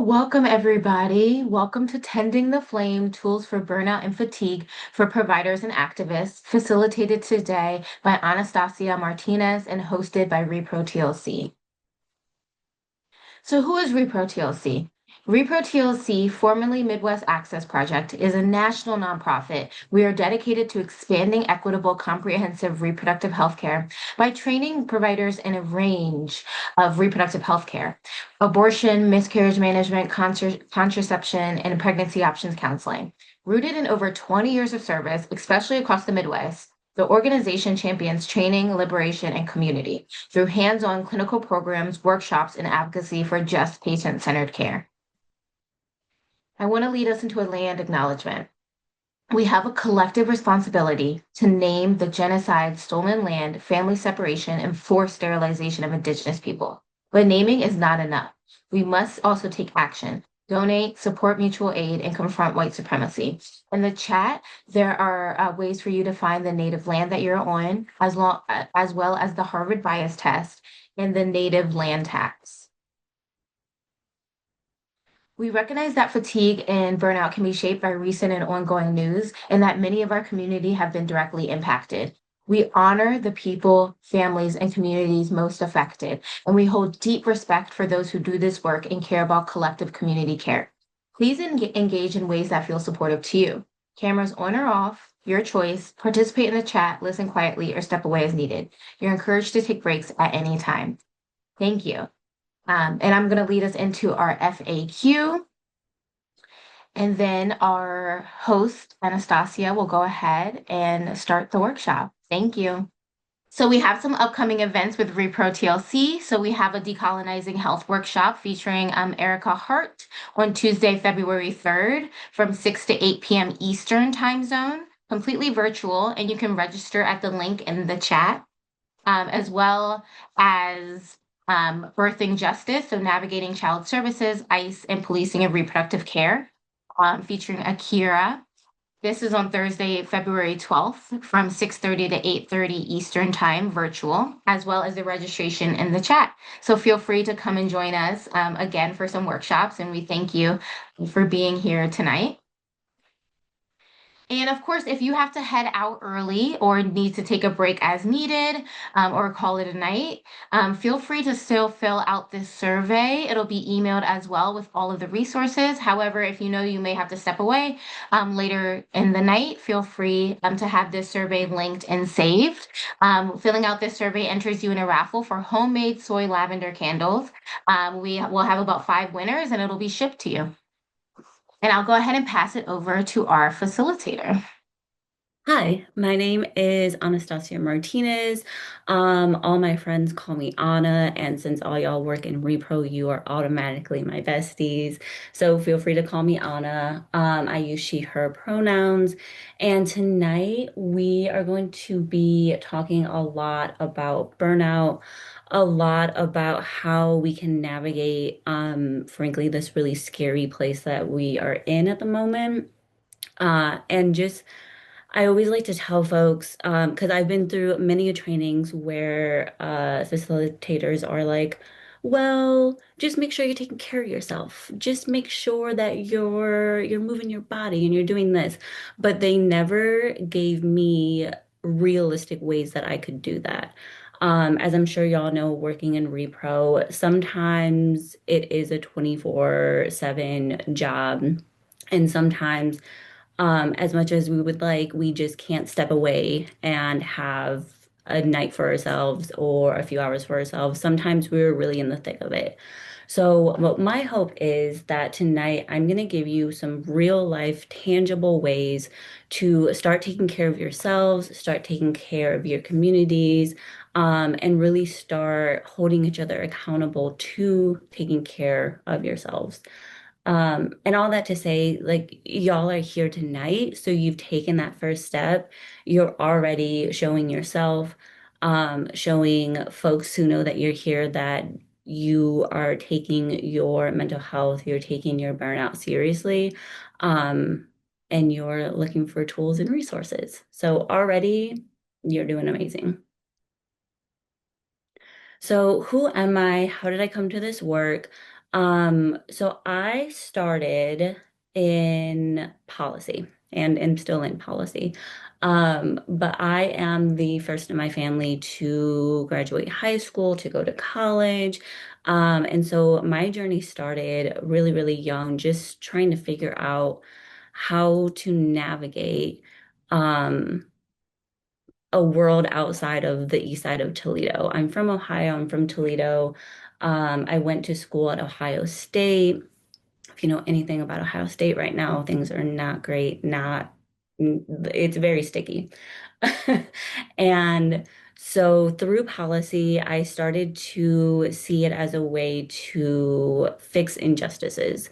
Welcome everybody. Welcome to Tending the Flame, Tools for Burnout and Fatigue for Providers and Activists, facilitated today by Anastasia Martinez and hosted by Repro TLC. So who is Repro TLC? Repro TLC, formerly Midwest Access Project, is a national nonprofit. We are dedicated to expanding equitable, comprehensive reproductive health care by training providers in a range of reproductive health care, abortion, miscarriage management, contraception, and pregnancy options counseling. Rooted in over 20 years of service, especially across the Midwest, the organization champions training, liberation, and community through hands-on clinical programs, workshops, and advocacy for just patient-centered care. I want to lead us into a land acknowledgement. We have a collective responsibility to name the genocide, stolen land, family separation, and forced sterilization of Indigenous people. But naming is not enough. We must also take action, donate, support mutual aid, and confront white supremacy. In the chat, there are ways for you to find the native land that you're on, as well as the Harvard bias test and the native land tax. We recognize that fatigue and burnout can be shaped by recent and ongoing news, and that many of our community have been directly impacted. We honor the people, families, and communities most affected, and we hold deep respect for those who do this work and care about collective community care. Please engage in ways that feel supportive to you. Cameras on or off, your choice. Participate in the chat, listen quietly, or step away as needed. You're encouraged to take breaks at any time. Thank you. And I'm going to lead us into our FAQ. And then our host, Anastasia, will go ahead and start the workshop. Thank you. So we have some upcoming events with Repro TLC. So we have a decolonizing health workshop featuring Erica Hart on Tuesday, February 3rd from 6 to 8 p.m. Eastern time zone, completely virtual, and you can register at the link in the chat, as well as Birthing Justice, so navigating child services, ICE, and policing of reproductive care, featuring Akira. This is on Thursday, February 12th from 6:30 to 8:30 Eastern Time, virtual, as well as the registration in the chat. So feel free to come and join us again for some workshops, and we thank you for being here tonight. And of course, if you have to head out early or need to take a break as needed, or call it a night, feel free to still fill out this survey. It'll be emailed as well with all of the resources. However, if you know you may have to step away later in the night, feel free to have this survey linked and saved. Filling out this survey enters you in a raffle for homemade soy lavender candles. We will have about 5 winners and it'll be shipped to you. And I'll go ahead and pass it over to our facilitator. Hi, my name is Anastasia Martinez. All my friends call me Anna, and since all y'all work in Repro, you are automatically my besties. So feel free to call me Anna. I use she, her pronouns. And tonight we are going to be talking a lot about burnout, a lot about how we can navigate, frankly, this really scary place that we are in at the moment. And just I always like to tell folks, because I've been through many trainings where facilitators are like, well, just make sure you're taking care of yourself. Just make sure that you're moving your body and you're doing this. But they never gave me realistic ways that I could do that. As I'm sure y'all know, working in repro, sometimes it is a 24/7 job. And sometimes as much as we would like, we just can't step away and have a night for ourselves or a few hours for ourselves. Sometimes we're really in the thick of it. So, what my hope is that tonight I'm going to give you some real life, tangible ways to start taking care of yourselves, start taking care of your communities, and really start holding each other accountable to taking care of yourselves. And all that to say, like, y'all are here tonight, so you've taken that first step. You're already showing yourself, showing folks who know that you're here that you are taking your mental health, you're taking your burnout seriously, and you're looking for tools and resources. So already you're doing amazing. So, who am I? How did I come to this work? So I started in policy and am still in policy. But I am the first in my family to graduate high school, to go to college. And so my journey started really, really young, just trying to figure out how to navigate um, a world outside of the east side of Toledo. I'm from Ohio, I'm from Toledo. I went to school at Ohio State. If you know anything about Ohio State right now, things are not great, it's very sticky. And so through policy, I started to see it as a way to fix injustices.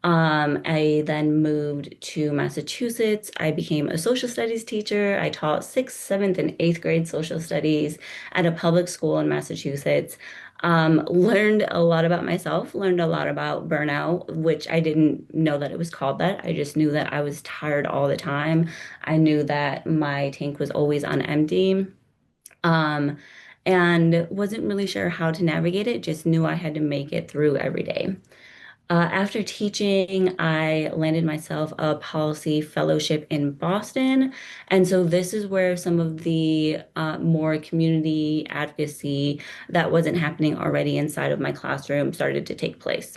I then moved to Massachusetts. I became a social studies teacher. I taught sixth, seventh, and eighth grade social studies at a public school in Massachusetts. Learned a lot about myself, learned a lot about burnout, which I didn't know that it was called that. I just knew that I was tired all the time. I knew that my tank was always on empty. Um, and wasn't really sure how to navigate it, just knew I had to make it through every day. After teaching, I landed myself a policy fellowship in Boston. And so this is where some of the more community advocacy that wasn't happening already inside of my classroom started to take place.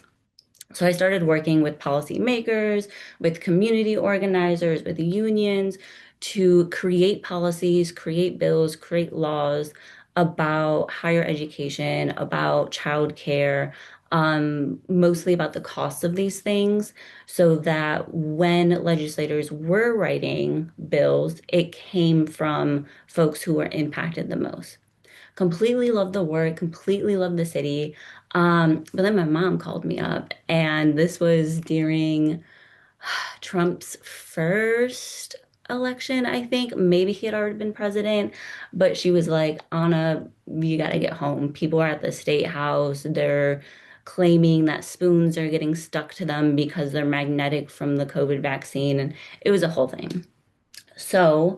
So I started working with policymakers, with community organizers, with unions to create policies, create bills, create laws about higher education, about childcare, mostly about the costs of these things, so that when legislators were writing bills, it came from folks who were impacted the most. Completely loved the work, completely loved the city. But then my mom called me up, and this was during Trump's first election, I think. Maybe he had already been president, but she was like, Anna, you got to get home. People are at the state house. They're claiming that spoons are getting stuck to them because they're magnetic from the COVID vaccine. And it was a whole thing. So,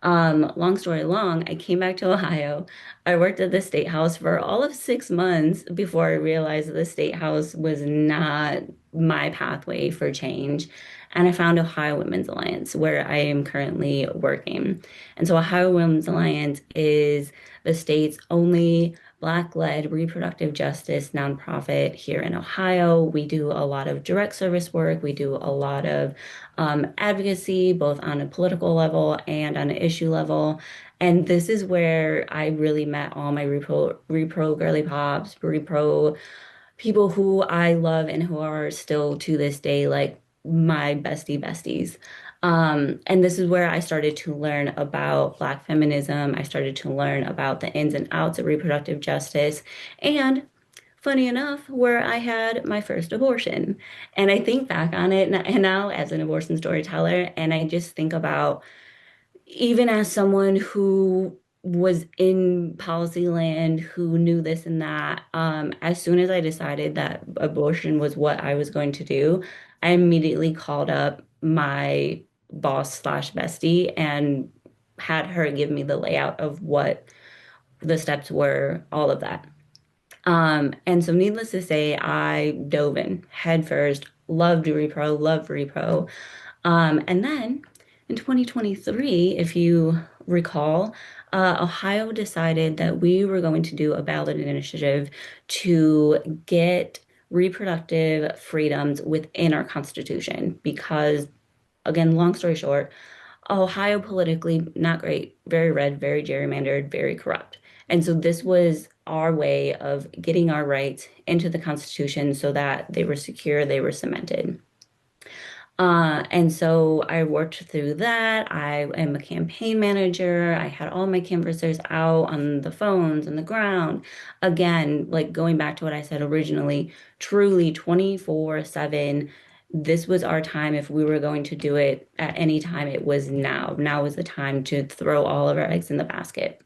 long story long, I came back to Ohio. I worked at the state house for all of 6 months before I realized that the state house was not my pathway for change. And I found Ohio Women's Alliance, where I am currently working. And so, Ohio Women's Alliance is the state's only Black-led reproductive justice nonprofit here in Ohio. We do a lot of direct service work. We do a lot of advocacy, both on a political level and on an issue level. And this is where I really met all my repro girly pops, repro people who I love and who are still to this day like my besties. And this is where I started to learn about Black feminism. I started to learn about the ins and outs of reproductive justice. And funny enough, where I had my first abortion. And I think back on it and now as an abortion storyteller, and I just think about even as someone who was in policy land, who knew this and that, as soon as I decided that abortion was what I was going to do, I immediately called up my boss slash bestie and had her give me the layout of what the steps were, all of that. And so needless to say, I dove in head first, loved repro. And then in 2023, if you recall, Ohio decided that we were going to do a ballot initiative to get reproductive freedoms within our Constitution because, again, long story short, Ohio politically not great, very red, very gerrymandered, very corrupt. And so this was our way of getting our rights into the Constitution so that they were secure, they were cemented. And so I worked through that. I am a campaign manager. I had all my canvassers out on the phones, on the ground. Again, like going back to what I said originally, truly 24/7. This was our time. If we were going to do it at any time, it was now. Now was the time to throw all of our eggs in the basket.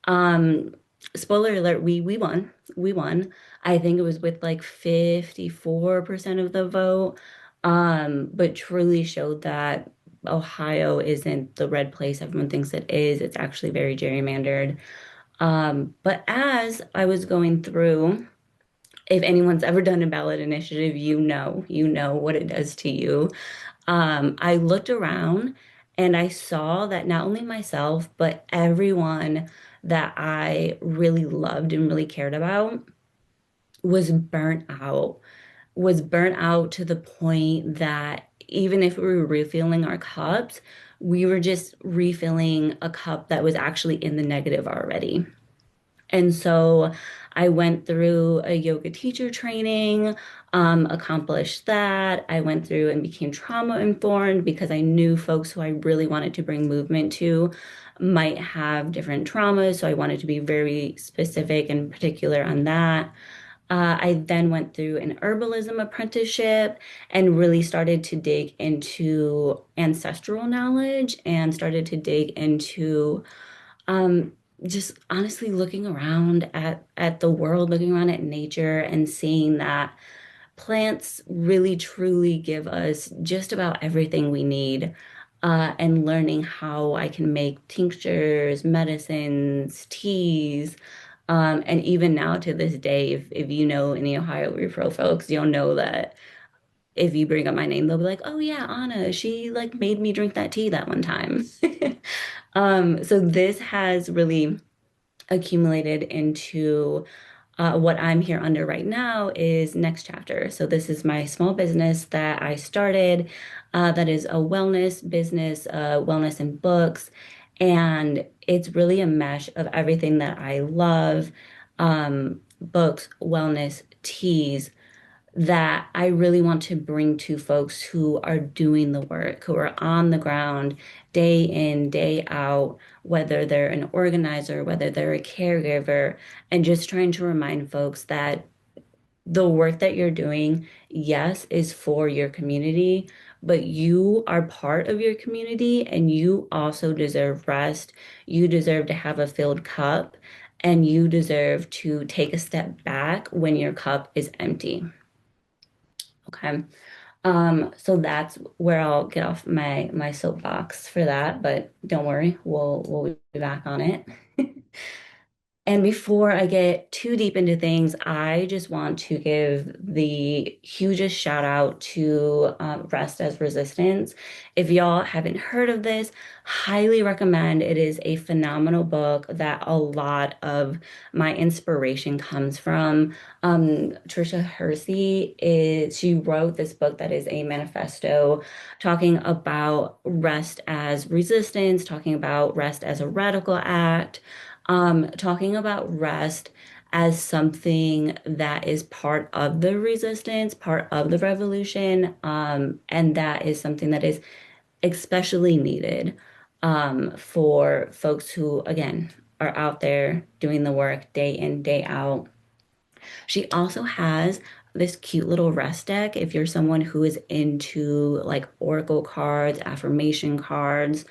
Um, Spoiler alert, we won. We won. I think it was with like 54% of the vote. But truly showed that Ohio isn't the red place everyone thinks it is. It's actually very gerrymandered. But as I was going through If anyone's ever done a ballot initiative, you know what it does to you. I looked around and I saw that not only myself, but everyone that I really loved and really cared about was burnt out, was burnt out to the point that even if we were refilling our cups, we were just refilling a cup that was actually in the negative already. And so I went through a yoga teacher training, accomplished that. I went through and became trauma informed because I knew folks who I really wanted to bring movement to might have different traumas. So I wanted to be very specific and particular on that. I then went through an herbalism apprenticeship and really started to dig into ancestral knowledge and started to dig into um, just honestly looking around at the world, looking around at nature and seeing that plants really truly give us just about everything we need. And learning how I can make tinctures, medicines, teas, and even now to this day, if you know any Ohio Repro folks, you'll know that if you bring up my name, they'll be like, "Oh yeah, Anna, she like made me drink that tea that one time." So this has really accumulated into what I'm here under right now is Next Chapter. So this is my small business that I started, that is a wellness business, wellness and books, and it's really a mesh of everything that I love, books, wellness, teas that I really want to bring to folks who are doing the work, who are on the ground day in, day out, whether they're an organizer, whether they're a caregiver, and just trying to remind folks that the work that you're doing, yes, is for your community, but you are part of your community and you also deserve rest. You deserve to have a filled cup and you deserve to take a step back when your cup is empty. Okay. So that's where I'll get off my soapbox for that, but don't worry, we'll be back on it. And before I get too deep into things, I just want to give the hugest shout out to Rest as Resistance. If y'all haven't heard of this, highly recommend. It is a phenomenal book that a lot of my inspiration comes from. Trisha Hersey she wrote this book that is a manifesto talking about rest as resistance, talking about rest as a radical act, talking about rest as something that is part of the resistance, part of the revolution, and that is something that is especially needed for folks who, again, are out there doing the work day in, day out. She also has this cute little rest deck if you're someone who is into like oracle cards, affirmation cards.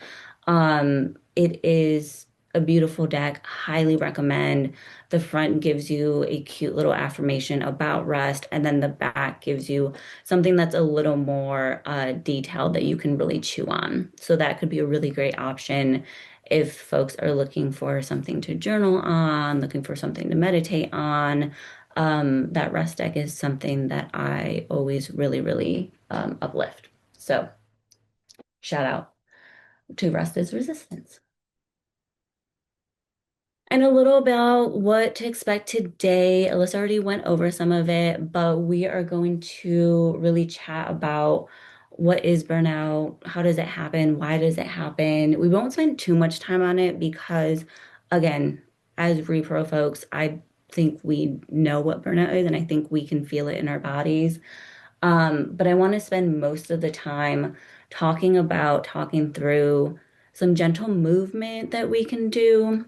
It is a beautiful deck, highly recommend. The front gives you a cute little affirmation about rest, and then the back gives you something that's a little more detailed that you can really chew on. So that could be a really great option if folks are looking for something to journal on, looking for something to meditate on. That rest deck is something that I always really, really uplift. So shout out to Rest is Resistance. And a little about what to expect today. Alyssa already went over some of it, but we are going to really chat about what is burnout, how does it happen, why does it happen. We won't spend too much time on it because, again, as repro folks, I think we know what burnout is and I think we can feel it in our bodies. But I want to spend most of the time talking through some gentle movement that we can do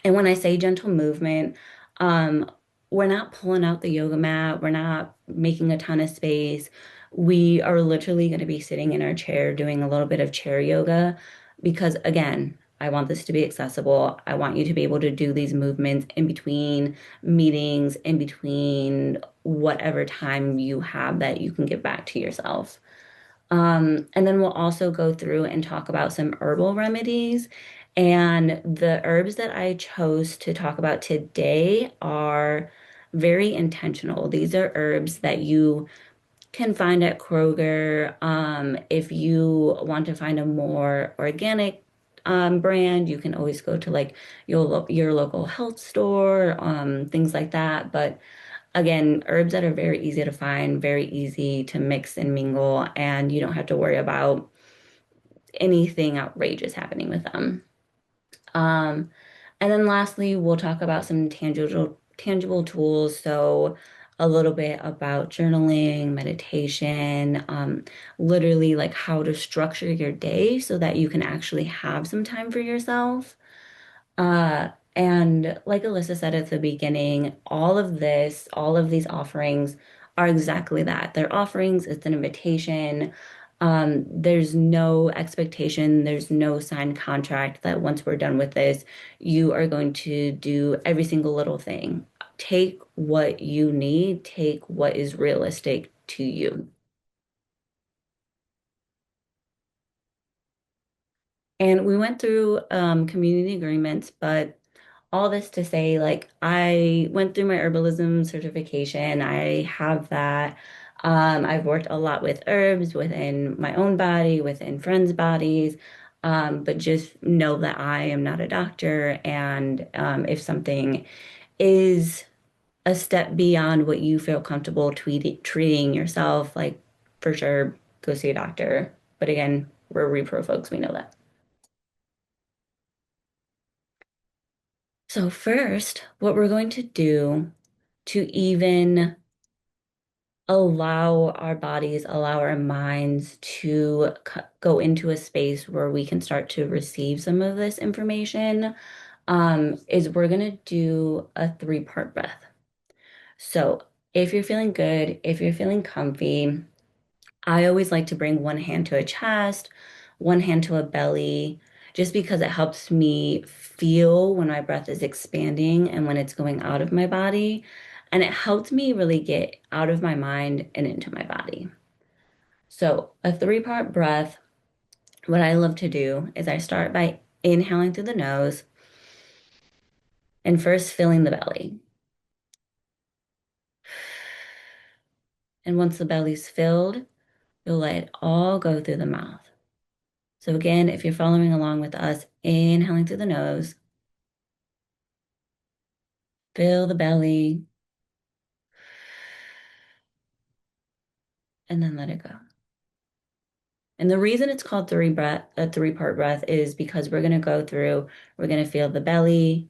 and when I say gentle movement, um, we're not pulling out the yoga mat, we're not making a ton of space. We are literally going to be sitting in our chair doing a little bit of chair yoga because, again, I want this to be accessible. I want you to be able to do these movements in between meetings, in between whatever time you have that you can give back to yourself. And then we'll also go through and talk about some herbal remedies. And the herbs that I chose to talk about today are very intentional. These are herbs that you can find at Kroger. If you want to find a more organic brand, you can always go to like your local health store, things like that. But again, herbs that are very easy to find, very easy to mix and mingle, and you don't have to worry about anything outrageous happening with them. Um, and then lastly, we'll talk about some tangible tools. So a little bit about journaling, meditation, literally like how to structure your day so that you can actually have some time for yourself. And like Alyssa said at the beginning, all of these offerings are exactly that. They're offerings, it's an invitation. There's no expectation, there's no signed contract that once we're done with this, you are going to do every single little thing. Take what you need, take what is realistic to you. And we went through community agreements, but all this to say, like, I went through my herbalism certification. I have that. I've worked a lot with herbs within my own body, within friends' bodies. But just know that I am not a doctor. And if something is a step beyond what you feel comfortable treating yourself, like, for sure, go see a doctor. But again, we're repro folks, we know that. So first, what we're going to do to even allow our bodies, allow our minds to go into a space where we can start to receive some of this information, is we're going to do a three-part breath. So if you're feeling good, if you're feeling comfy, I always like to bring one hand to a chest, one hand to a belly, just because it helps me feel when my breath is expanding and when it's going out of my body. And it helped me really get out of my mind and into my body. So, a three-part breath, what I love to do is I start by inhaling through the nose and first filling the belly. And once the belly's filled, you'll let it all go through the mouth. So, again, if you're following along with us, inhaling through the nose, fill the belly, and then let it go. And the reason it's called a three-part breath is because we're going to feel the belly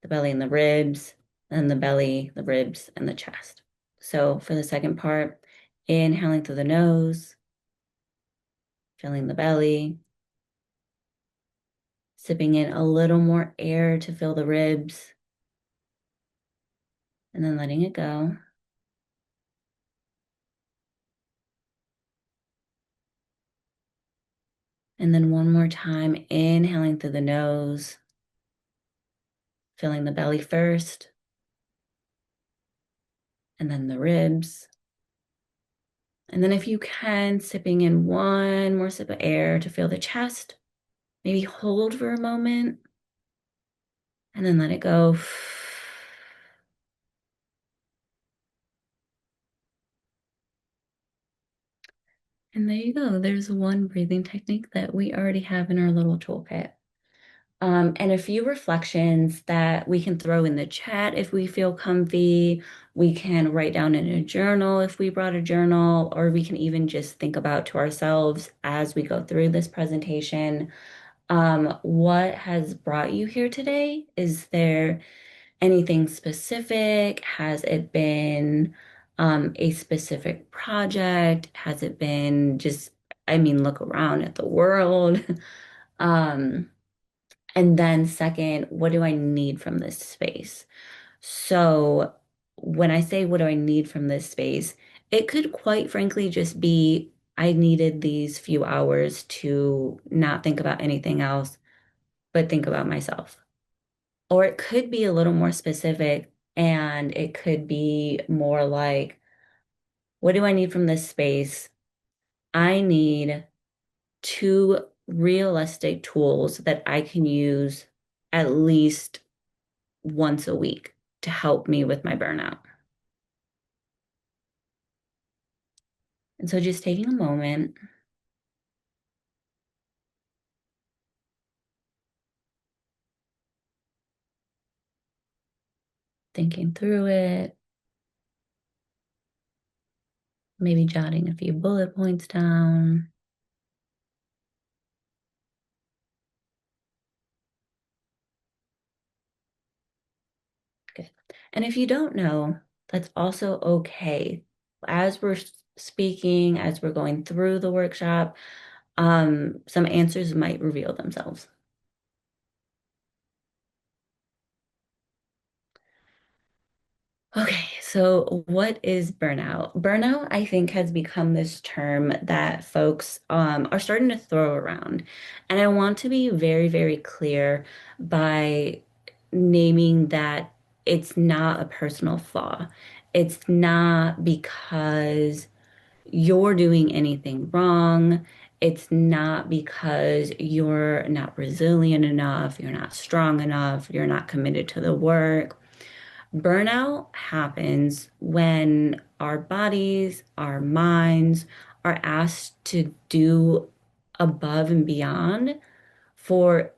and the ribs, and the belly, the ribs, and the chest. So for the second part, inhaling through the nose, filling the belly, sipping in a little more air to fill the ribs, and then letting it go. And then one more time, inhaling through the nose, filling the belly first, and then the ribs. And then if you can, sipping in one more sip of air to fill the chest, maybe hold for a moment and then let it go. And there you go. There's one breathing technique that we already have in our little toolkit. And a few reflections that we can throw in the chat if we feel comfy. We can write down in a journal if we brought a journal, or we can even just think about to ourselves as we go through this presentation. What has brought you here today? Is there anything specific? Has it been a specific project? Has it been just, I mean, look around at the world? Um, and then second, what do I need from this space? So when I say what do I need from this space, it could quite frankly just be I needed these few hours to not think about anything else, but think about myself. Or it could be a little more specific and it could be more like, what do I need from this space? I need two realistic tools that I can use at least once a week to help me with my burnout. And so just taking a moment, thinking through it, maybe jotting a few bullet points down. Good. And if you don't know, that's also okay. As we're speaking, as we're going through the workshop, some answers might reveal themselves. Okay, so what is burnout? Burnout, I think, has become this term that folks are starting to throw around. And I want to be very, very clear by naming that it's not a personal flaw. It's not because you're doing anything wrong. It's not because you're not resilient enough, you're not strong enough, you're not committed to the work. Burnout happens when our bodies, our minds are asked to do above and beyond for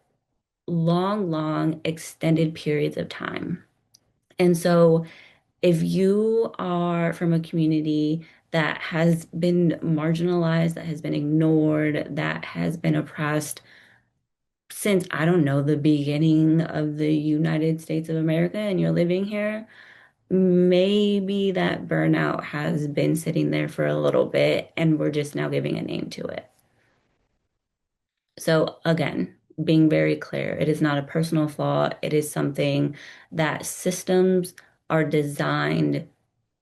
long, long, extended periods of time. And so, if you are from a community that has been marginalized, that has been ignored, that has been oppressed since, I don't know, the beginning of the United States of America, and you're living here, maybe that burnout has been sitting there for a little bit and we're just now giving a name to it. So, again, being very clear, it is not a personal flaw. It is something that systems are designed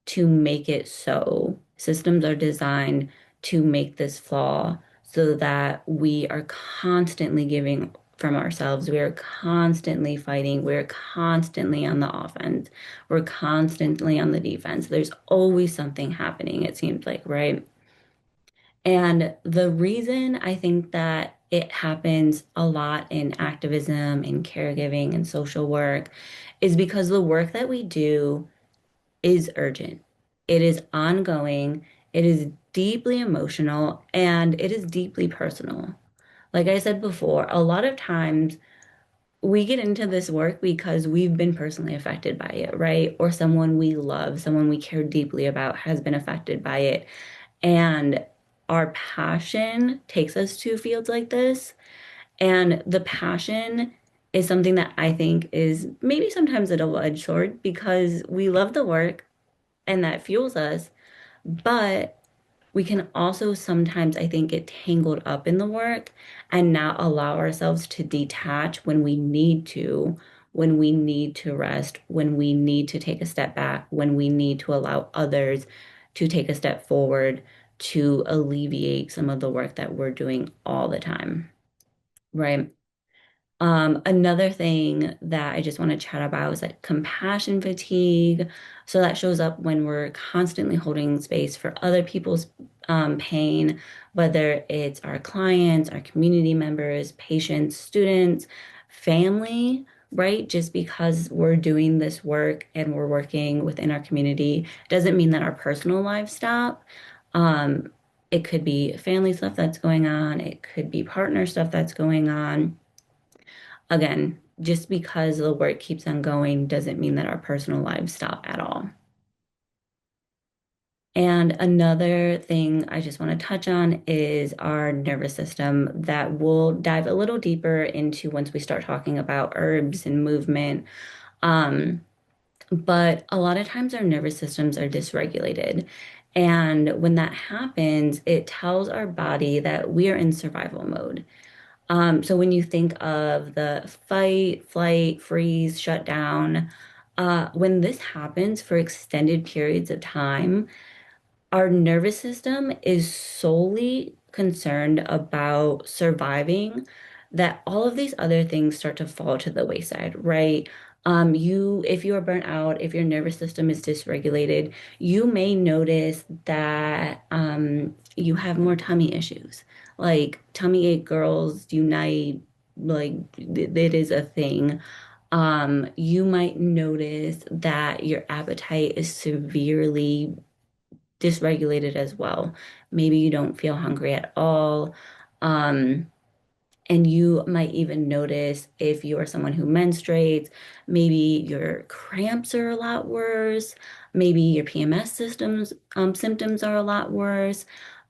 to make it so. Systems are designed to make this flaw so that we are constantly giving from ourselves. We are constantly fighting. We're constantly on the offense. We're constantly on the defense. There's always something happening, it seems like, right? And the reason I think that it happens a lot in activism, in caregiving, and social work is because the work that we do is urgent. It is ongoing. It is deeply emotional and it is deeply personal. Like I said before, a lot of times we get into this work because we've been personally affected by it, right? Or someone we love, someone we care deeply about has been affected by it. And our passion takes us to fields like this. And the passion is something that I think is maybe sometimes a double-edged sword because we love the work and that fuels us. But we can also sometimes, I think, get tangled up in the work and not allow ourselves to detach when we need to rest, when we need to take a step back, when we need to allow others to take a step forward to alleviate some of the work that we're doing all the time, right? Another thing that I just want to chat about is like compassion fatigue. So that shows up when we're constantly holding space for other people's pain, whether it's our clients, our community members, patients, students, family, right? Just because we're doing this work and we're working within our community doesn't mean that our personal lives stop. Um, it could be family stuff that's going on, it could be partner stuff that's going on. Again, just because the work keeps on going doesn't mean that our personal lives stop at all. And another thing I just want to touch on is our nervous system that we'll dive a little deeper into once we start talking about herbs and movement. Um, but a lot of times our nervous systems are dysregulated. And when that happens, it tells our body that we are in survival mode. So when you think of the fight, flight, freeze, shut down, when this happens for extended periods of time, our nervous system is solely concerned about surviving, that all of these other things start to fall to the wayside, right? If you are burnt out, if your nervous system is dysregulated, you may notice that you have more tummy issues. Like tummy ache girls unite, like it is a thing. You might notice that your appetite is severely dysregulated as well. Maybe you don't feel hungry at all. Um, and you might even notice if you are someone who menstruates, maybe your cramps are a lot worse, maybe your PMS symptoms are a lot worse.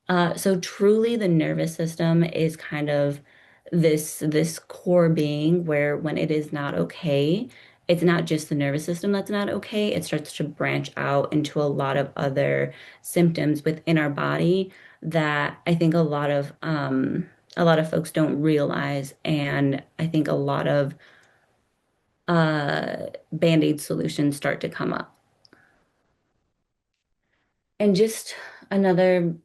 So truly the nervous system is kind of this core being where when it is not okay, it's not just the nervous system that's not okay, it starts to branch out into a lot of other symptoms within our body that I think a lot of folks don't realize, and I think a lot of band-aid solutions start to come up. And just another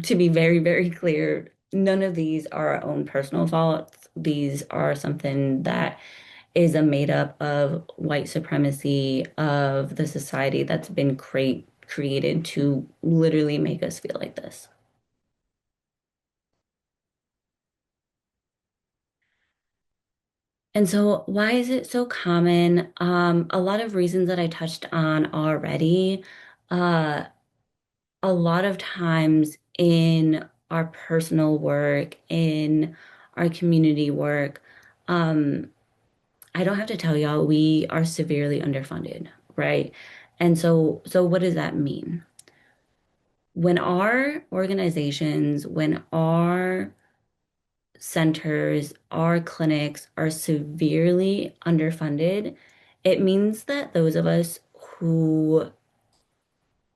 to be very, very clear, none of these are our own personal faults. These are something that is a made up of white supremacy of the society that's been created to literally make us feel like this. And so, why is it so common? A lot of reasons that I touched on already. Uh, a lot of times in our personal work, in our community work, um, I don't have to tell y'all, we are severely underfunded, right? And so what does that mean? When our organizations, when our centers, our clinics are severely underfunded, it means that those of us who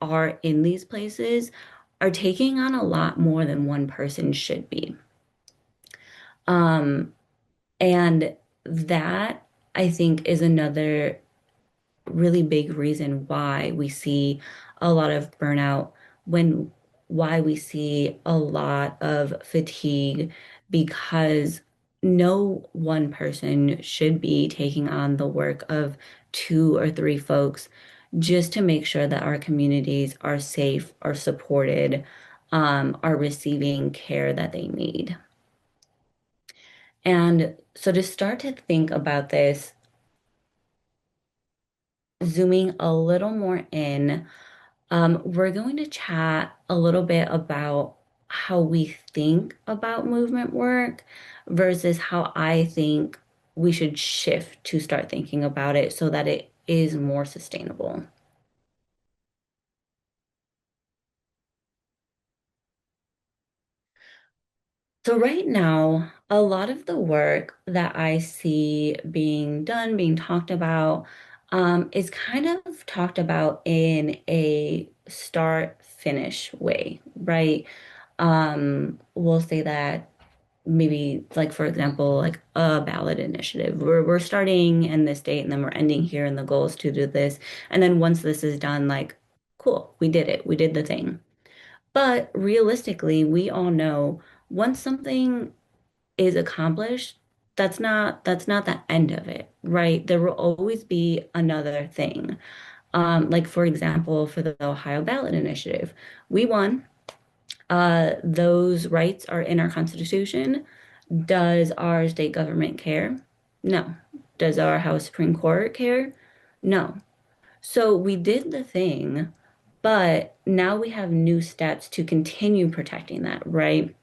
are in these places are taking on a lot more than one person should be. Um, and that I think is another really big reason why we see a lot of burnout, when why we see a lot of fatigue, because no one person should be taking on the work of two or three folks just to make sure that our communities are safe, are supported, are receiving care that they need. And so to start to think about this, zooming a little more in, we're going to chat a little bit about how we think about movement work versus how I think we should shift to start thinking about it so that it is more sustainable. So right now, a lot of the work that I see being done, being talked about, is kind of talked about in a start finish way, right? We'll say that maybe like for example, like a ballot initiative. We're starting in this date and then we're ending here and the goal is to do this. And then once this is done, like, cool, we did it. We did the thing. But realistically, we all know once something is accomplished, that's not the end of it, right? There will always be another thing. Like for example, for the Ohio ballot initiative, we won. Those rights are in our Constitution. Does our state government care? No. Does our House Supreme Court care? No. So we did the thing, but now we have new steps to continue protecting that, right?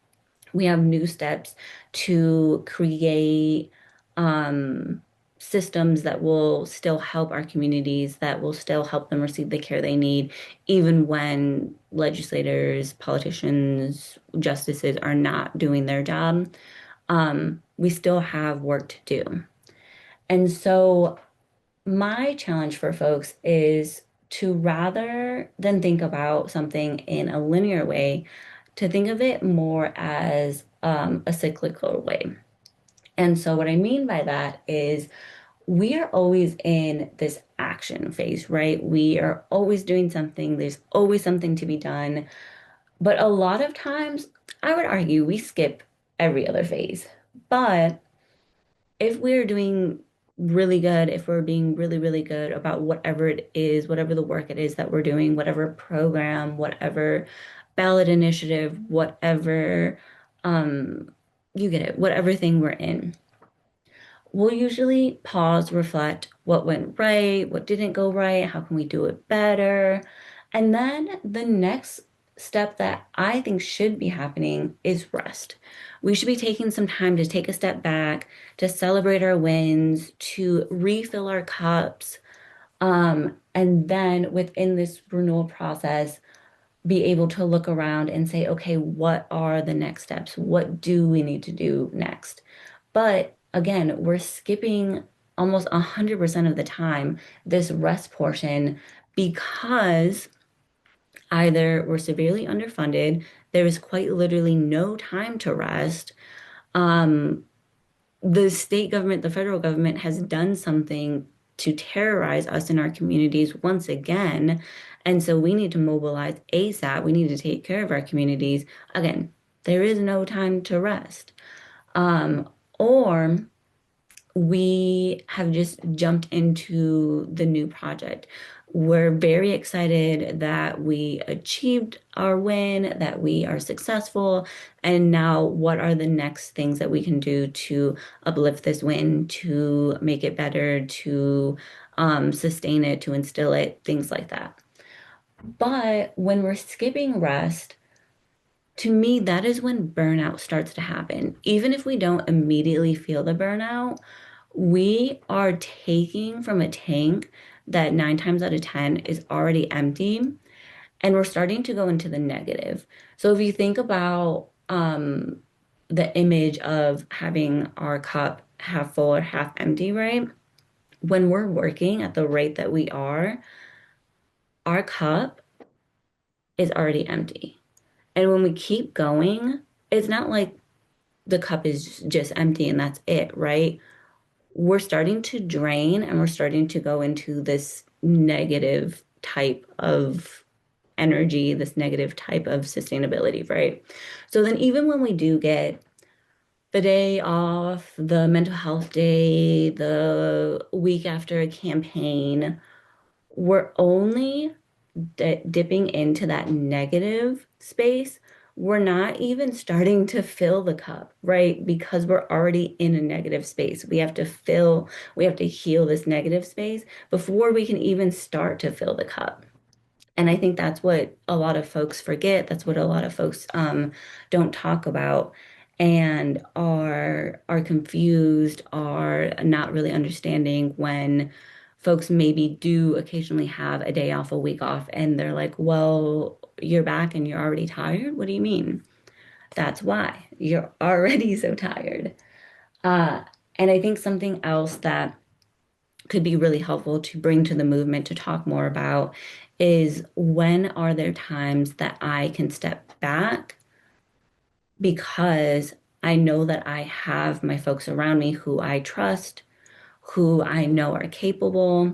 We have new steps to create um, systems that will still help our communities, that will still help them receive the care they need, even when legislators, politicians, justices are not doing their job. We still have work to do. And so, my challenge for folks is to rather than think about something in a linear way, to think of it more as a cyclical way. And so, what I mean by that is we are always in this action phase, right? We are always doing something, there's always something to be done. But a lot of times, I would argue we skip every other phase. But if we're doing really good, if we're being really, really good about whatever it is, whatever the work it is that we're doing, whatever program, whatever ballot initiative, whatever, um, you get it, whatever thing we're in, we'll usually pause, reflect what went right, what didn't go right, how can we do it better? And then the next step that I think should be happening is rest. We should be taking some time to take a step back, to celebrate our wins, to refill our cups, and then within this renewal process, be able to look around and say, okay, what are the next steps? What do we need to do next? But again, we're skipping almost 100% of the time this rest portion because either we're severely underfunded, there is quite literally no time to rest. Um, the state government, the federal government has done something to terrorize us in our communities once again. And so we need to mobilize ASAP. We need to take care of our communities. Again, there is no time to rest. Or we have just jumped into the new project. We're very excited that we achieved our win, that we are successful. And now, what are the next things that we can do to uplift this win, to make it better, to sustain it, to instill it, things like that. But when we're skipping rest, to me, that is when burnout starts to happen. Even if we don't immediately feel the burnout, we are taking from a tank that 9 times out of 10 is already empty, and we're starting to go into the negative. So if you think about the image of having our cup half full or half empty, right? When we're working at the rate that we are, our cup is already empty. And when we keep going, it's not like the cup is just empty and that's it, right? We're starting to drain and we're starting to go into this negative type of energy, this negative type of sustainability, right? So then, even when we do get the day off, the mental health day, the week after a campaign, we're only dipping into that negative space. We're not even starting to fill the cup, right? Because we're already in a negative space. We have to heal this negative space before we can even start to fill the cup. And I think that's what a lot of folks forget. That's what a lot of folks don't talk about and are confused, are not really understanding when folks maybe do occasionally have a day off, a week off, and they're like, well, you're back and you're already tired? What do you mean? That's why you're already so tired. Uh, and I think something else that could be really helpful to bring to the movement to talk more about is when are there times that I can step back because I know that I have my folks around me who I trust, who I know are capable.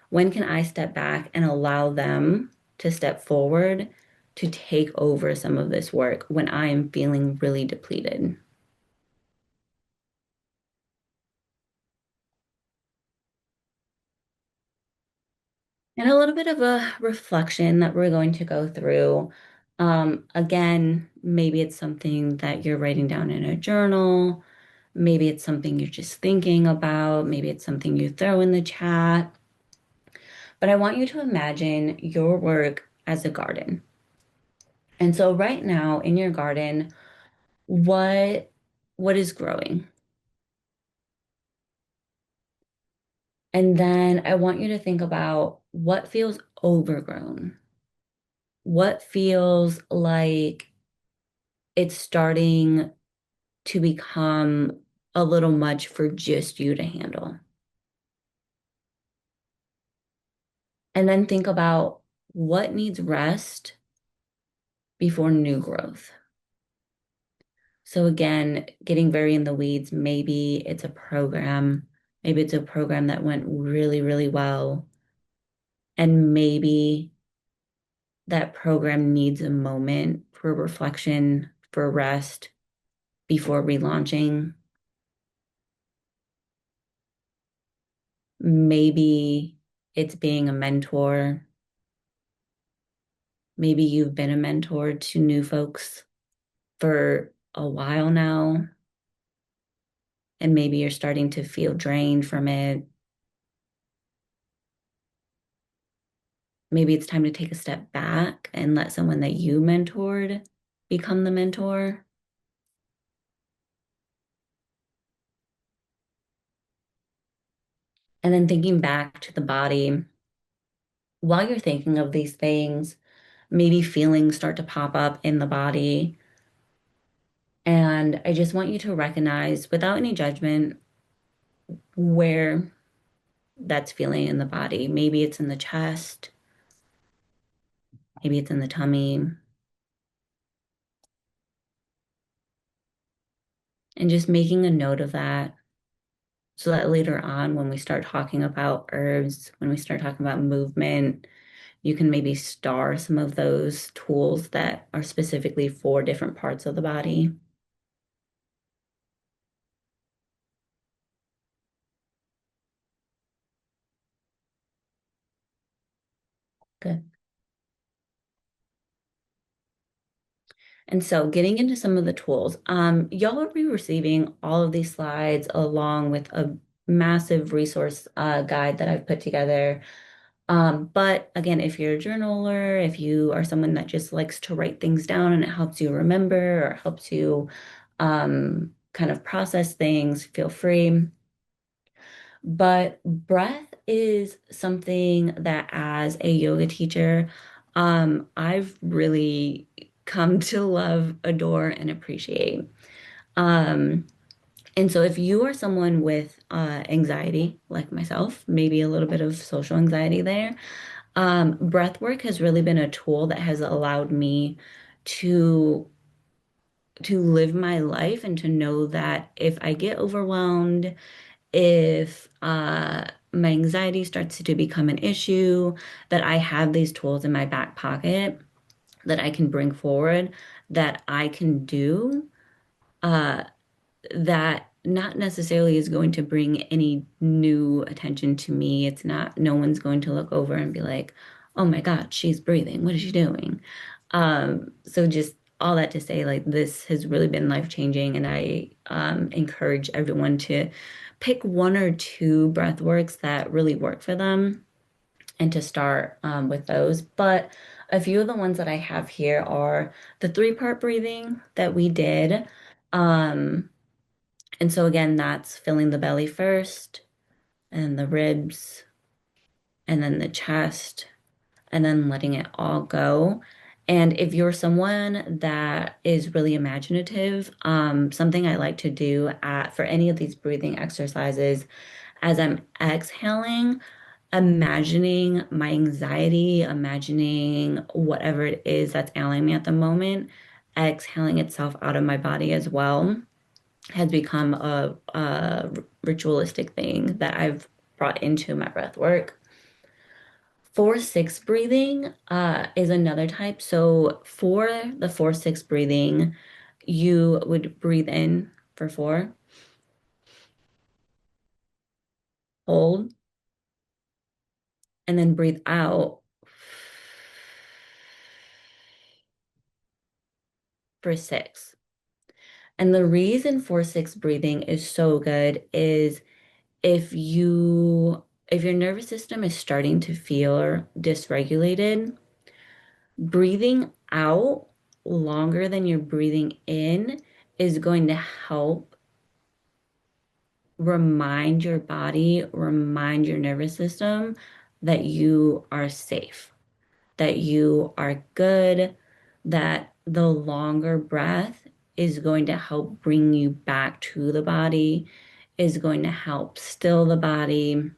When can I step back and allow them to step forward to take over some of this work when I am feeling really depleted? And a little bit of a reflection that we're going to go through. Again, maybe it's something that you're writing down in a journal. Maybe it's something you're just thinking about. Maybe it's something you throw in the chat. But I want you to imagine your work as a garden. And so right now in your garden, what what is growing? And then I want you to think about what feels overgrown. What feels like it's starting to become a little much for just you to handle. And then think about what needs rest before new growth. So, again, getting very in the weeds, maybe it's a program that went really, really well. And maybe that program needs a moment for reflection, for rest before relaunching. Maybe it's being a mentor. Maybe you've been a mentor to new folks for a while now, and maybe you're starting to feel drained from it. maybe it's time to take a step back and let someone that you mentored become the mentor. And then thinking back to the body while you're thinking of these things, maybe feelings start to pop up in the body. And I just want you to recognize without any judgment where that's feeling in the body. Maybe it's in the chest, maybe it's in the tummy, and just making a note of that so that later on, when we start talking about herbs, when we start talking about movement, you can maybe star some of those tools that are specifically for different parts of the body. Good. And so getting into some of the tools, y'all will be receiving all of these slides along with a massive resource guide that I've put together. But again, if you're a journaler, if you are someone that just likes to write things down and it helps you remember or helps you kind of process things, feel free. But breath is something that as a yoga teacher, I've really come to love, adore, and appreciate. Um, and so if you are someone with anxiety, like myself, maybe a little bit of social anxiety there, breath work has really been a tool that has allowed me to live my life and to know that if I get overwhelmed, if my anxiety starts to become an issue, that I have these tools in my back pocket that I can bring forward, that I can do, uh, that not necessarily is going to bring any new attention to me. It's not, no one's going to look over and be like, oh my God, she's breathing. What is she doing? So just all that to say, like, this has really been life-changing, and I encourage everyone to pick one or two breath works that really work for them and to start with those. But a few of the ones that I have here are the three-part breathing that we did. Um, and so again, that's filling the belly first, and the ribs, and then the chest, and then letting it all go. And if you're someone that is really imaginative, something I like to do for any of these breathing exercises, as I'm exhaling, imagining my anxiety, imagining whatever it is that's ailing me at the moment, exhaling itself out of my body as well has become a ritualistic thing that I've brought into my breath work. 4-6 breathing is another type. So for the 4-6 breathing, you would breathe in for 4, hold, and then breathe out for 6. And the reason 4-6 breathing is so good is if your nervous system is starting to feel dysregulated, breathing out longer than you're breathing in is going to help remind your body, remind your nervous system that you are safe, that you are good, that the longer breath is going to help bring you back to the body, is going to help still the body,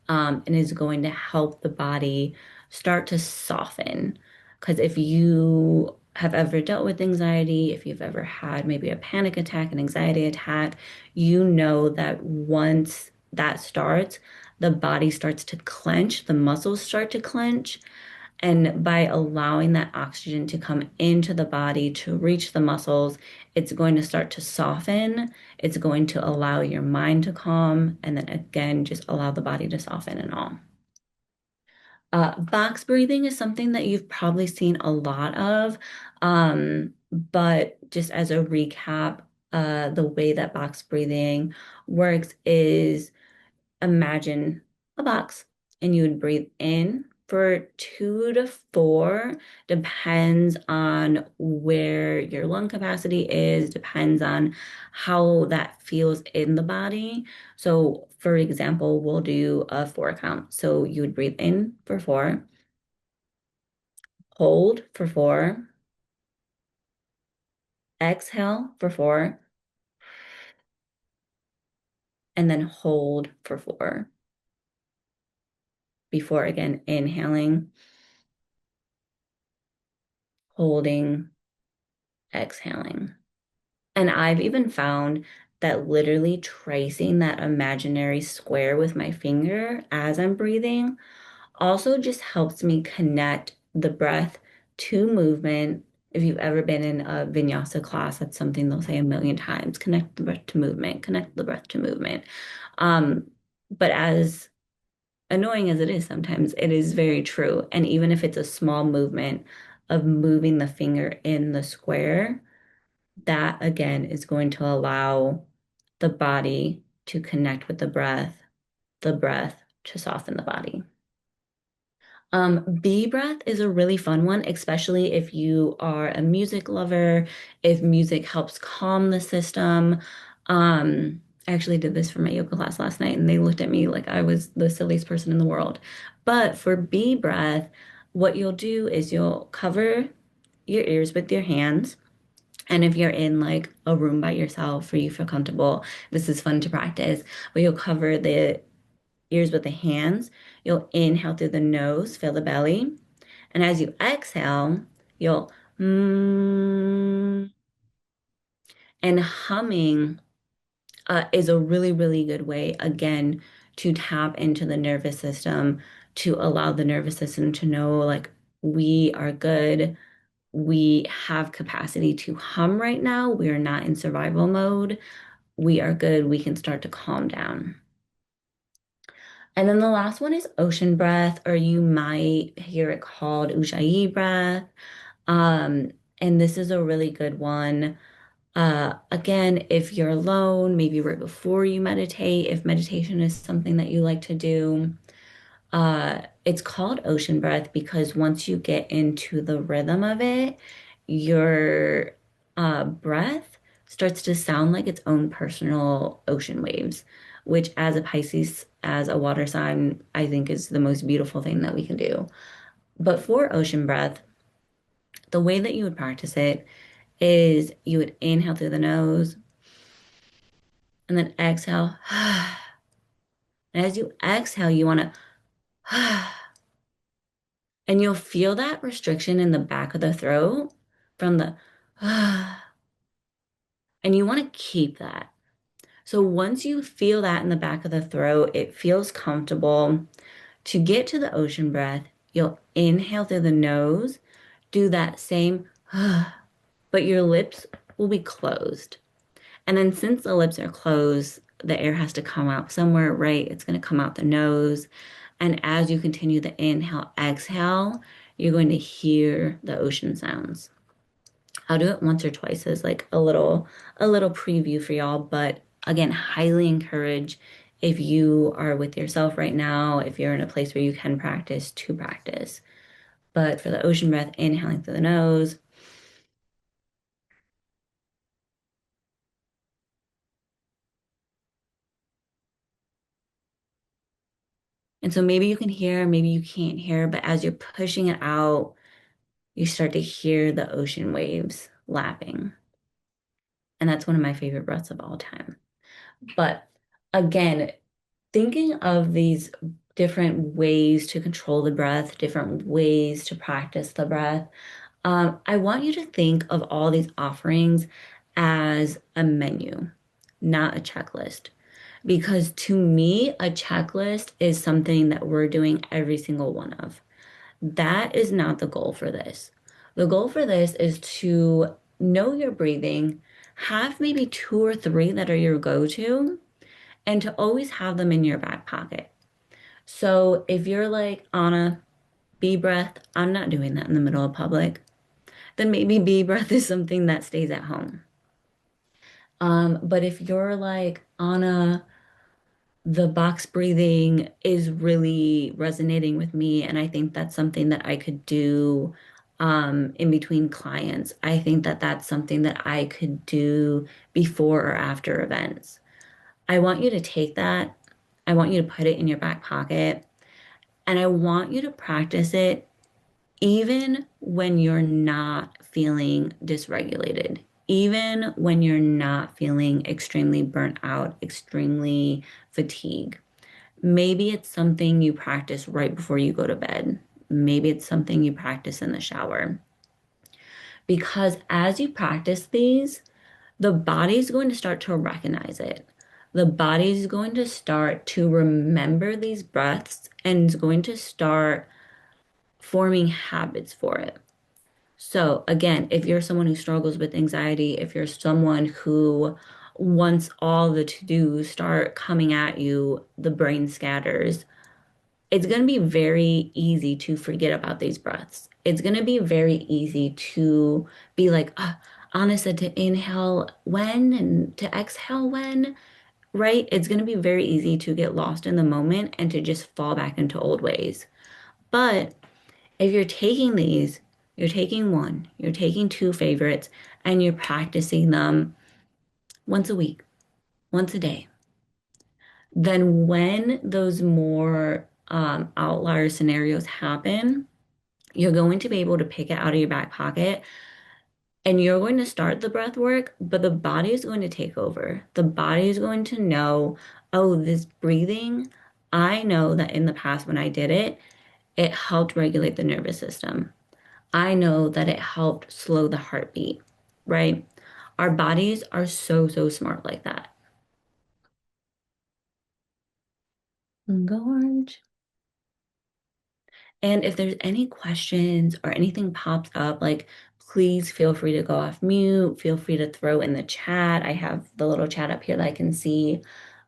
and is going to help the body start to soften. Because if you have ever dealt with anxiety, if you've ever had maybe a panic attack, an anxiety attack, you know that once that starts, the body starts to clench, the muscles start to clench. And by allowing that oxygen to come into the body to reach the muscles, it's going to start to soften. It's going to allow your mind to calm. And then again, just allow the body to soften and all. Box breathing is something that you've probably seen a lot of. But just as a recap, the way that box breathing works is imagine a box and you would breathe in For 2 to 4, depends on where your lung capacity is, depends on how that feels in the body. So, for example, we'll do a 4 count. So you would breathe in for 4, hold for 4, exhale for 4, and then hold for 4 before again inhaling, holding, exhaling. And I've even found that literally tracing that imaginary square with my finger as I'm breathing also just helps me connect the breath to movement. If you've ever been in a vinyasa class, that's something they'll say a million times, connect the breath to movement, connect the breath to movement. Um, but as annoying as it is sometimes, it is very true. And even if it's a small movement of moving the finger in the square, that again is going to allow the body to connect with the breath to soften the body. Bee breath is a really fun one, especially if you are a music lover, if music helps calm the system. I actually did this for my yoga class last night, and they looked at me like I was the silliest person in the world. But for bee breath, what you'll do is you'll cover your ears with your hands. And if you're in like a room by yourself or you feel comfortable, this is fun to practice. But you'll cover the ears with the hands. You'll inhale through the nose, fill the belly. And as you exhale, you'll and humming is a really, really good way, again, to tap into the nervous system, to allow the nervous system to know, like, we are good. We have capacity to hum right now. We are not in survival mode. We are good. We can start to calm down. And then the last one is ocean breath, or you might hear it called Ujjayi breath. Um, and this is a really good one. Again, if you're alone, maybe right before you meditate, if meditation is something that you like to do, it's called ocean breath because once you get into the rhythm of it, your breath starts to sound like its own personal ocean waves, which, as a Pisces, as a water sign, I think is the most beautiful thing that we can do. But for ocean breath, the way that you would practice it is you would inhale through the nose and then exhale. And as you exhale, you want to and you'll feel that restriction in the back of the throat from the and you want to keep that. So once you feel that in the back of the throat, it feels comfortable. To get to the ocean breath, you'll inhale through the nose, do that same, but your lips will be closed. And then since the lips are closed, the air has to come out somewhere, right? It's going to come out the nose. And as you continue the inhale, exhale, you're going to hear the ocean sounds. I'll do it once or twice as like a little preview for y'all, but again, highly encourage if you are with yourself right now, if you're in a place where you can practice to practice. But for the ocean breath, inhaling through the nose. And so maybe you can hear, maybe you can't hear, but as you're pushing it out, you start to hear the ocean waves lapping. And that's one of my favorite breaths of all time. But again, thinking of these different ways to control the breath, different ways to practice the breath, I want you to think of all these offerings as a menu, not a checklist. Because to me, a checklist is something that we're doing every single one of. That is not the goal for this. The goal for this is to know your breathing, have maybe 2 or 3 that are your go-to, and to always have them in your back pocket. So if you're like, Anna, bee breath, I'm not doing that in the middle of public, then maybe bee breath is something that stays at home. But if you're like, Anna, The box breathing is really resonating with me, and I think that's something that I could do in between clients. I think that that's something that I could do before or after events. I want you to take that. I want you to put it in your back pocket, and I want you to practice it even when you're not feeling dysregulated, even when you're not feeling extremely burnt out, extremely fatigued. Maybe it's something you practice right before you go to bed. Maybe it's something you practice in the shower. Because as you practice these, the body's going to start to recognize it. The body's going to start to remember these breaths and is going to start forming habits for it. So, again, if you're someone who struggles with anxiety, if you're someone who once all the to-dos start coming at you, the brain scatters, it's going to be very easy to forget about these breaths. It's going to be very easy to be like, Anna said to inhale when and to exhale when, right? It's going to be very easy to get lost in the moment and to just fall back into old ways. But if you're taking these, you're taking one, you're taking two favorites, and you're practicing them once a week, once a day, then when those more outlier scenarios happen, you're going to be able to pick it out of your back pocket and you're going to start the breath work, but the body is going to take over. The body is going to know, oh, this breathing, I know that in the past when I did it, it helped regulate the nervous system. I know that it helped slow the heartbeat, right? Our bodies are so, so smart like that. Gorge. And if there's any questions or anything pops up, like please feel free to go off mute. Feel free to throw in the chat. I have the little chat up here that I can see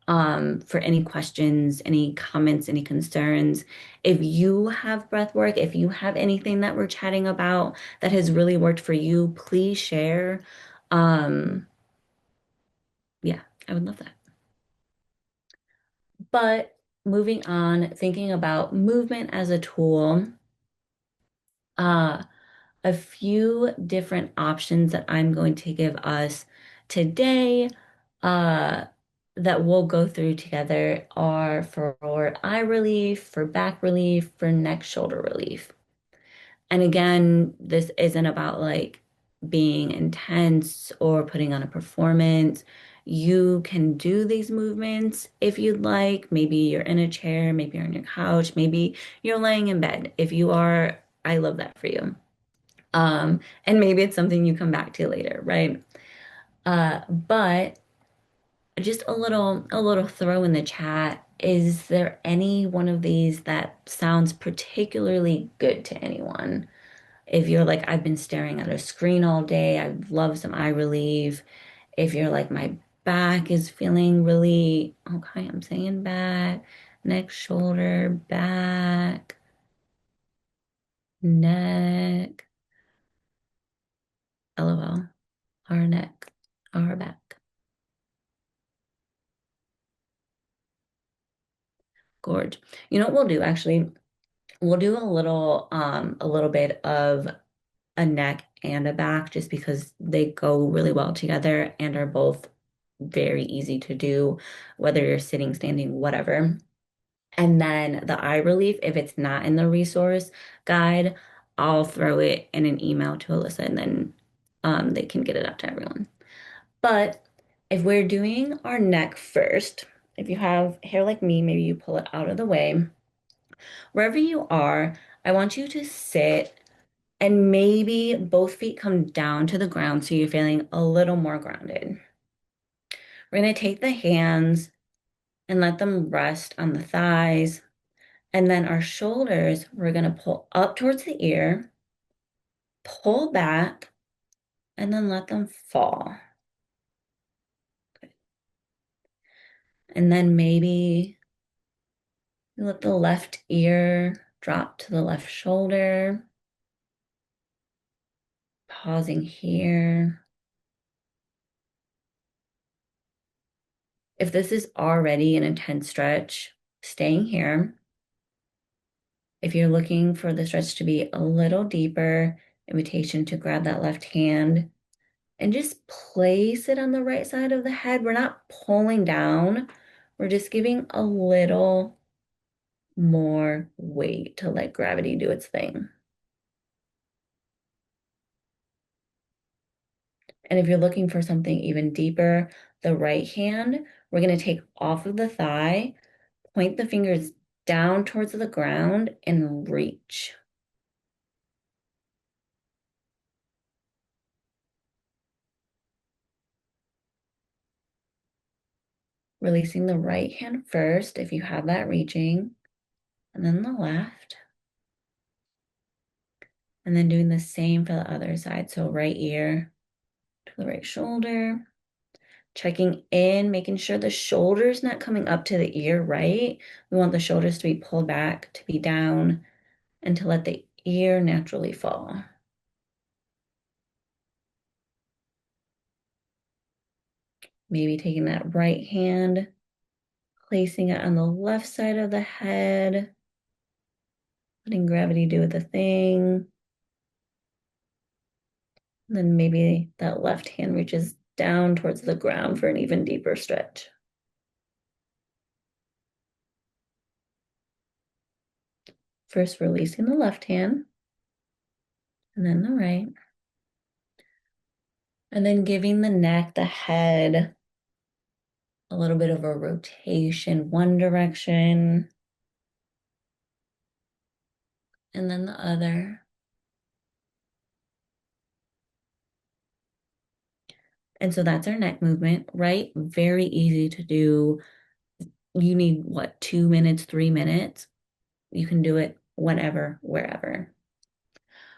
for any questions, any comments, any concerns. If you have breath work, if you have anything that we're chatting about that has really worked for you, please share. Um, yeah, I would love that. But moving on, thinking about movement as a tool, uh, a few different options that I'm going to give us today uh, that we'll go through together are for eye relief, for back relief, for neck shoulder relief. And again, this isn't about like being intense or putting on a performance. You can do these movements if you'd like. Maybe you're in a chair, maybe you're on your couch, maybe you're laying in bed. If you are, I love that for you. And maybe it's something you come back to later, right? But just a little throw in the chat. Is there any one of these that sounds particularly good to anyone? If you're like, I've been staring at a screen all day, I love some eye relief. If you're like, my back is feeling really, okay, I'm saying back, neck, shoulder, back, neck, LOL, our neck, our back. Gorge. You know what we'll do actually? We'll do a little bit of a neck and a back just because they go really well together and are both very easy to do, whether you're sitting, standing, whatever. And then the eye relief, if it's not in the resource guide, I'll throw it in an email to Alyssa and then they can get it out to everyone. But if we're doing our neck first, if you have hair like me, maybe you pull it out of the way. Wherever you are, I want you to sit and maybe both feet come down to the ground so you're feeling a little more grounded. We're going to take the hands and let them rest on the thighs. And then our shoulders, we're going to pull up towards the ear, pull back, and then let them fall. And then maybe you let the left ear drop to the left shoulder, pausing here. If this is already an intense stretch, staying here. If you're looking for the stretch to be a little deeper, invitation to grab that left hand and just place it on the right side of the head. We're not pulling down, we're just giving a little more weight to let gravity do its thing. And if you're looking for something even deeper, the right hand, we're going to take off of the thigh, point the fingers down towards the ground, and reach. Releasing the right hand first if you have that reaching, and then the left. And then doing the same for the other side. So right ear to the right shoulder, checking in, making sure the shoulder's not coming up to the ear, right? We want the shoulders to be pulled back, to be down, and to let the ear naturally fall. Maybe taking that right hand, placing it on the left side of the head, letting gravity do the thing. And then maybe that left hand reaches down towards the ground for an even deeper stretch. First, releasing the left hand, and then the right. And then giving the neck, the head, a little bit of a rotation, one direction, and then the other. And so that's our neck movement, right? Very easy to do. You need what, 2 minutes, 3 minutes? You can do it whenever, wherever.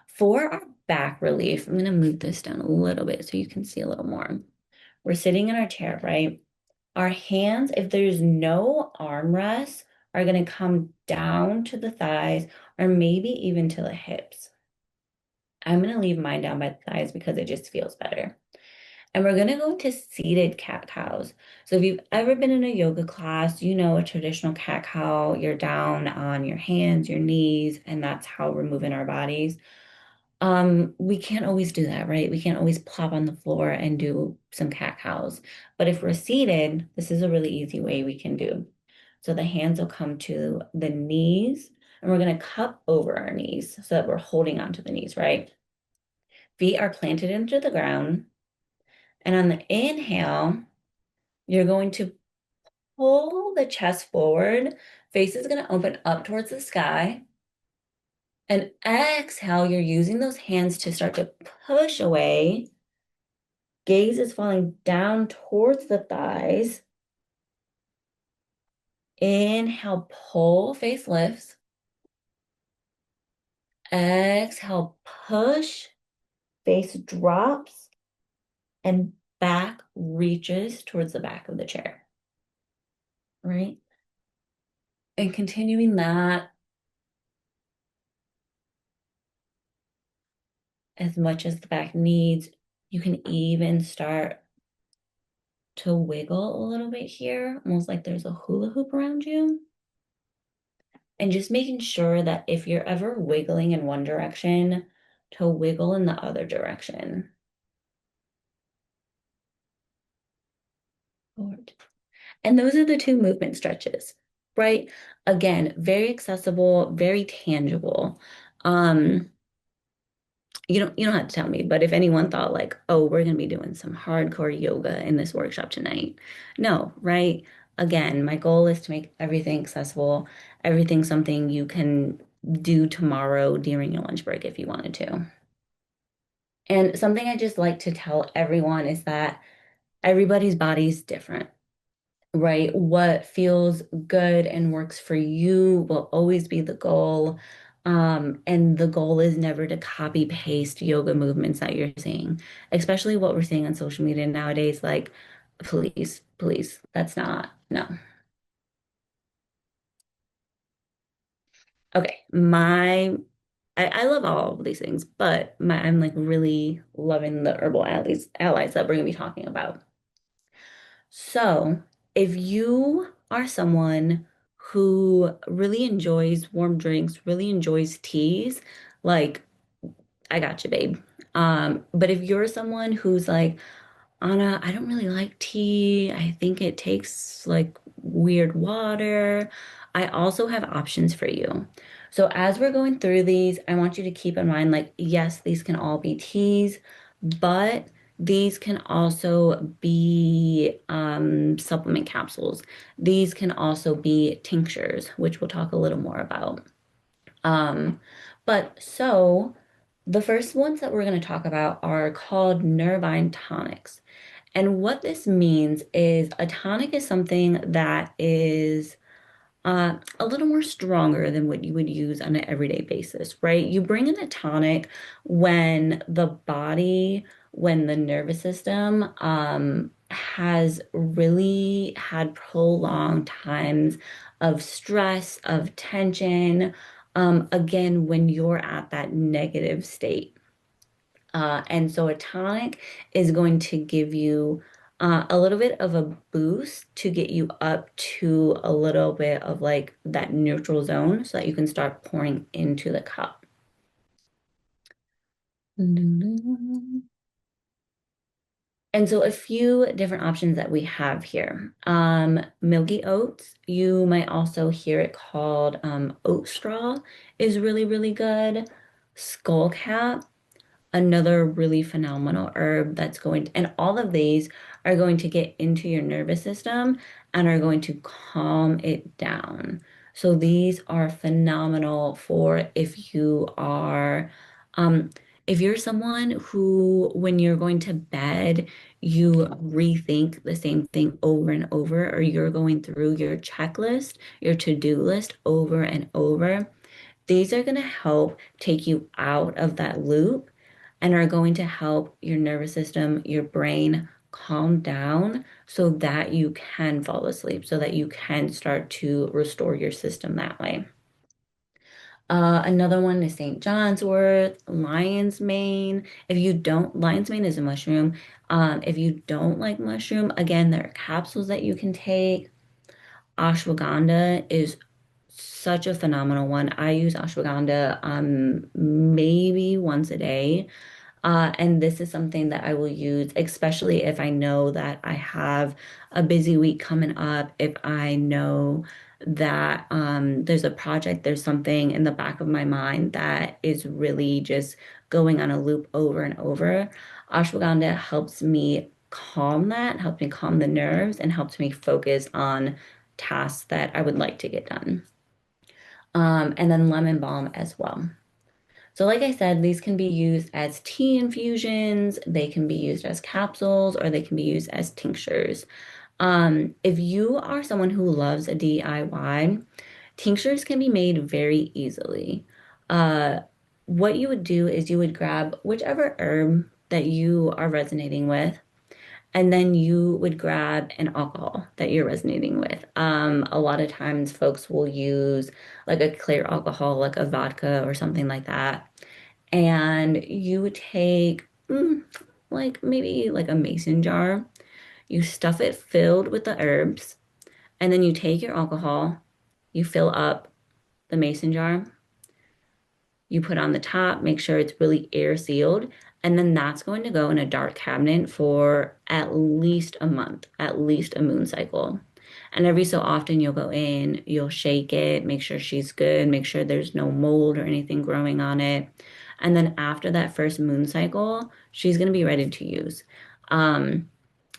For our back relief, I'm going to move this down a little bit so you can see a little more. We're sitting in our chair, right? Our hands, if there's no armrest, are going to come down to the thighs or maybe even to the hips. I'm going to leave mine down by the thighs because it just feels better. And we're going to go to seated cat cows. So if you've ever been in a yoga class, you know a traditional cat cow, you're down on your hands, your knees, and that's how we're moving our bodies. We can't always do that, right? We can't always plop on the floor and do some cat cows. But if we're seated, this is a really easy way we can do. So the hands will come to the knees, and we're going to cup over our knees so that we're holding onto the knees, right? Feet are planted into the ground. And on the inhale, you're going to pull the chest forward. Face is going to open up towards the sky. And exhale, you're using those hands to start to push away. Gaze is falling down towards the thighs. Inhale, pull, face lifts. Exhale, push, face drops, and back reaches towards the back of the chair. Right? And continuing that as much as the back needs, you can even start to wiggle a little bit here, almost like there's a hula hoop around you. And just making sure that if you're ever wiggling in one direction, to wiggle in the other direction. Forward. And those are the two movement stretches, right? Again, very accessible, very tangible. Um, you don't have to tell me, but if anyone thought like, oh, we're gonna be doing some hardcore yoga in this workshop tonight. No, right? Again, my goal is to make everything accessible, everything something you can do tomorrow during your lunch break if you wanted to. And something I just like to tell everyone is that everybody's body is different, right? What feels good and works for you will always be the goal. And the goal is never to copy paste yoga movements that you're seeing, especially what we're seeing on social media nowadays. Like, please, please, that's not, no. Okay, I love all of these things, but I'm like really loving the herbal allies that we're gonna be talking about. So if you are someone who really enjoys warm drinks, really enjoys teas, like I got you, babe. But if you're someone who's like, Anna, I don't really like tea. I think it tastes like weird water. I also have options for you. So as we're going through these, I want you to keep in mind, like, yes, these can all be teas, but these can also be supplement capsules. These can also be tinctures, which we'll talk a little more about. Um, but so the first ones that we're going to talk about are called Nervine tonics. And what this means is a tonic is something that is a little more stronger than what you would use on an everyday basis, right? You bring in a tonic when the body, when the nervous system has really had prolonged times of stress, of tension. Again, when you're at that negative state. And so a tonic is going to give you a little bit of a boost to get you up to a little bit of like that neutral zone so that you can start pouring into the cup. And so a few different options that we have here. Milky oats, you might also hear it called oat straw is really, really good. Skullcap, another really phenomenal herb that's going to, and all of these are going to get into your nervous system and are going to calm it down. So these are phenomenal for um, if you're someone who, when you're going to bed, you rethink the same thing over and over, or you're going through your checklist, your to-do list over and over. These are going to help take you out of that loop and are going to help your nervous system, your brain calm down so that you can fall asleep, so that you can start to restore your system that way. Another one is St. John's wort, lion's mane. If you don't, lion's mane is a mushroom. If you don't like mushroom, again, there are capsules that you can take. Ashwagandha is such a phenomenal one. I use ashwagandha maybe once a day. And this is something that I will use, especially if I know that I have a busy week coming up, if I know that there's a project, there's something in the back of my mind that is really just going on a loop over and over. Ashwagandha helps me calm that, helps me calm the nerves, and helps me focus on tasks that I would like to get done. And then lemon balm as well. So, like I said, these can be used as tea infusions, they can be used as capsules, or they can be used as tinctures. If you are someone who loves a DIY, tinctures can be made very easily. Uh, what you would do is you would grab whichever herb that you are resonating with, and then you would grab an alcohol that you're resonating with. A lot of times folks will use like a clear alcohol, like a vodka or something like that. And you would take like maybe like a mason jar. You stuff it filled with the herbs, and then you take your alcohol, you fill up the mason jar, you put on the top, make sure it's really air sealed, and then that's going to go in a dark cabinet for at least a month, at least a moon cycle. And every so often you'll go in, you'll shake it, make sure she's good, make sure there's no mold or anything growing on it. And then after that first moon cycle, she's going to be ready to use. Um,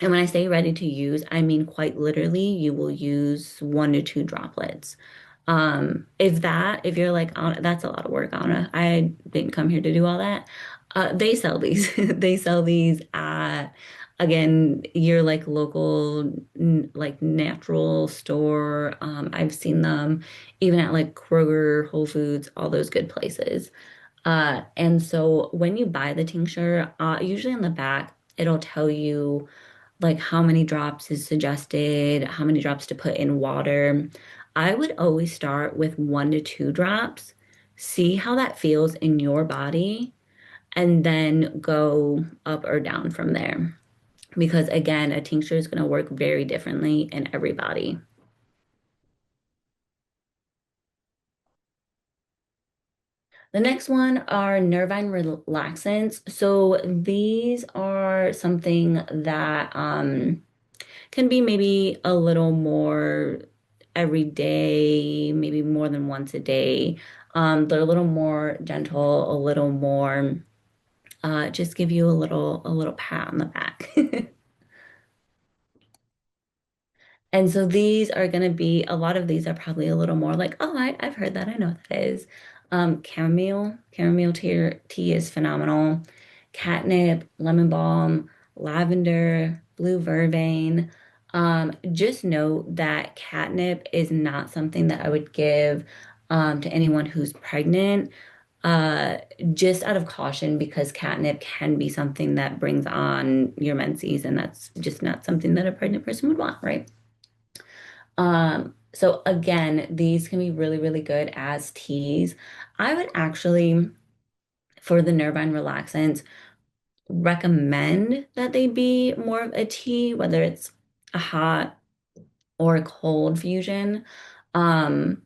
and when I say ready to use, I mean quite literally, you will use 1 to 2 droplets. If you're like, "Oh, that's a lot of work, Anna. I didn't come here to do all that." They sell these. They sell these at, again, your like local, like natural store. I've seen them even at like Kroger, Whole Foods, all those good places. And so when you buy the tincture, usually on the back, it'll tell you like how many drops is suggested, how many drops to put in water. I would always start with 1 to 2 drops, see how that feels in your body, and then go up or down from there. because again, a tincture is going to work very differently in everybody. The next one are nervine relaxants. So these are something that can be maybe a little more every day, maybe more than once a day. They're a little more gentle, a little more just give you a little pat on the back. And so these are going to be, a lot of these are probably a little more like, oh, I've heard that. I know what that is. Chamomile tea is phenomenal. Catnip, lemon balm, lavender, blue vervain. Just know that catnip is not something that I would give to anyone who's pregnant, uh, just out of caution because catnip can be something that brings on your menses, and that's just not something that a pregnant person would want, right? So again, these can be really, really good as teas. I would actually, for the Nervine relaxants, recommend that they be more of a tea, whether it's a hot or a cold fusion, um,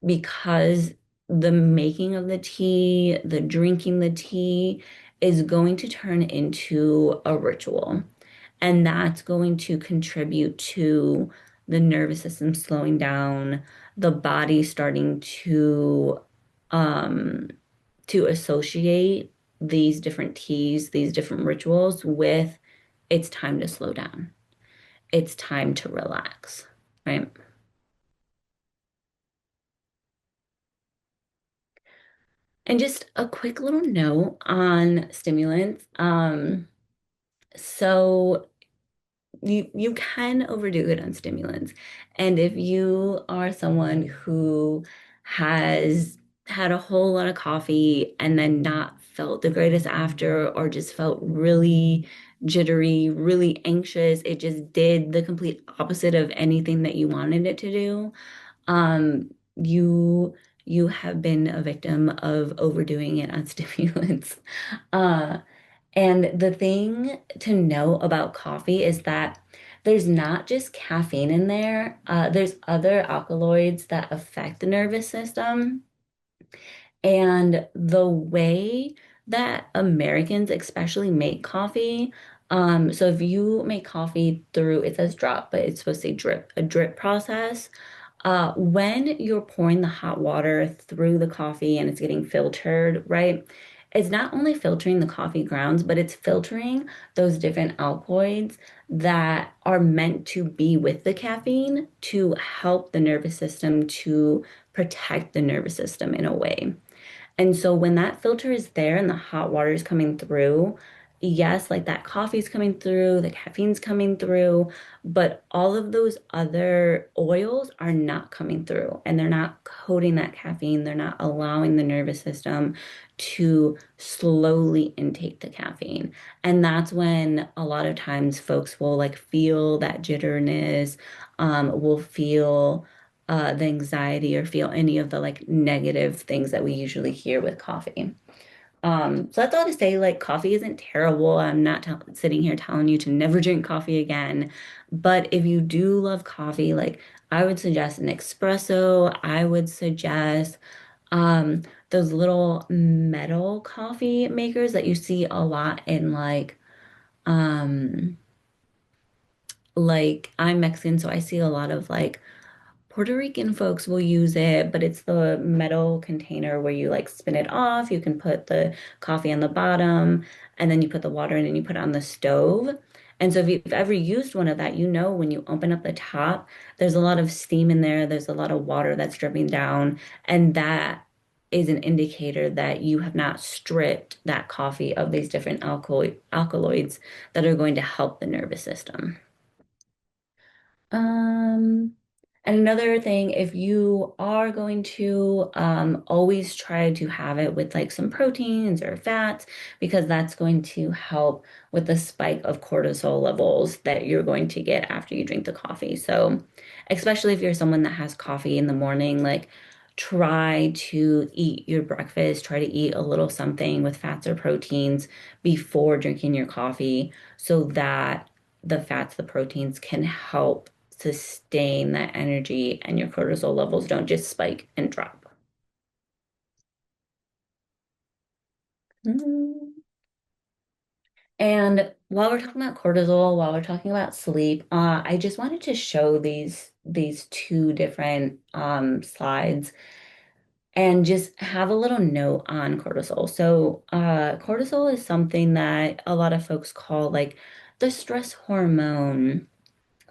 because the making of the tea, the drinking the tea is going to turn into a ritual. And that's going to contribute to the nervous system slowing down, the body starting um, to associate these different teas, these different rituals with it's time to slow down. It's time to relax, right? And just a quick little note on stimulants. So you can overdo it on stimulants. And if you are someone who has had a whole lot of coffee and then not felt the greatest after, or just felt really jittery, really anxious, it just did the complete opposite of anything that you wanted it to do, um, you have been a victim of overdoing it on stimulants. Uh, and the thing to know about coffee is that there's not just caffeine in there. There's other alkaloids that affect the nervous system. And the way that Americans especially make coffee, so if you make coffee through, it says drop, but it's supposed to say drip, a drip process. When you're pouring the hot water through the coffee and it's getting filtered, right? It's not only filtering the coffee grounds, but it's filtering those different alkaloids that are meant to be with the caffeine to help the nervous system, to protect the nervous system in a way. And so when that filter is there and the hot water is coming through, yes, like that coffee's coming through, the caffeine's coming through, but all of those other oils are not coming through and they're not coating that caffeine. They're not allowing the nervous system to slowly intake the caffeine. And that's when a lot of times folks will like feel that jitterness, will feel the anxiety or feel any of the like negative things that we usually hear with coffee. So that's all to say, like, coffee isn't terrible. I'm not sitting here telling you to never drink coffee again. But if you do love coffee, like, I would suggest an espresso. I would suggest um, those little metal coffee makers that you see a lot in um, like I'm Mexican, so I see a lot of like Puerto Rican folks will use it, but it's the metal container where you like spin it off. You can put the coffee on the bottom and then you put the water in and you put it on the stove. And so if you've ever used one of that, you know when you open up the top, there's a lot of steam in there, there's a lot of water that's dripping down, and that is an indicator that you have not stripped that coffee of these different alkaloids that are going to help the nervous system. Um, and another thing, if you are going to always try to have it with like some proteins or fats, because that's going to help with the spike of cortisol levels that you're going to get after you drink the coffee. So, especially if you're someone that has coffee in the morning, like try to eat your breakfast, try to eat a little something with fats or proteins before drinking your coffee so that the fats, the proteins can help sustain that energy and your cortisol levels don't just spike and drop. Mm. And while we're talking about cortisol, while we're talking about sleep, I just wanted to show these two different slides and just have a little note on cortisol. So, cortisol is something that a lot of folks call like the stress hormone,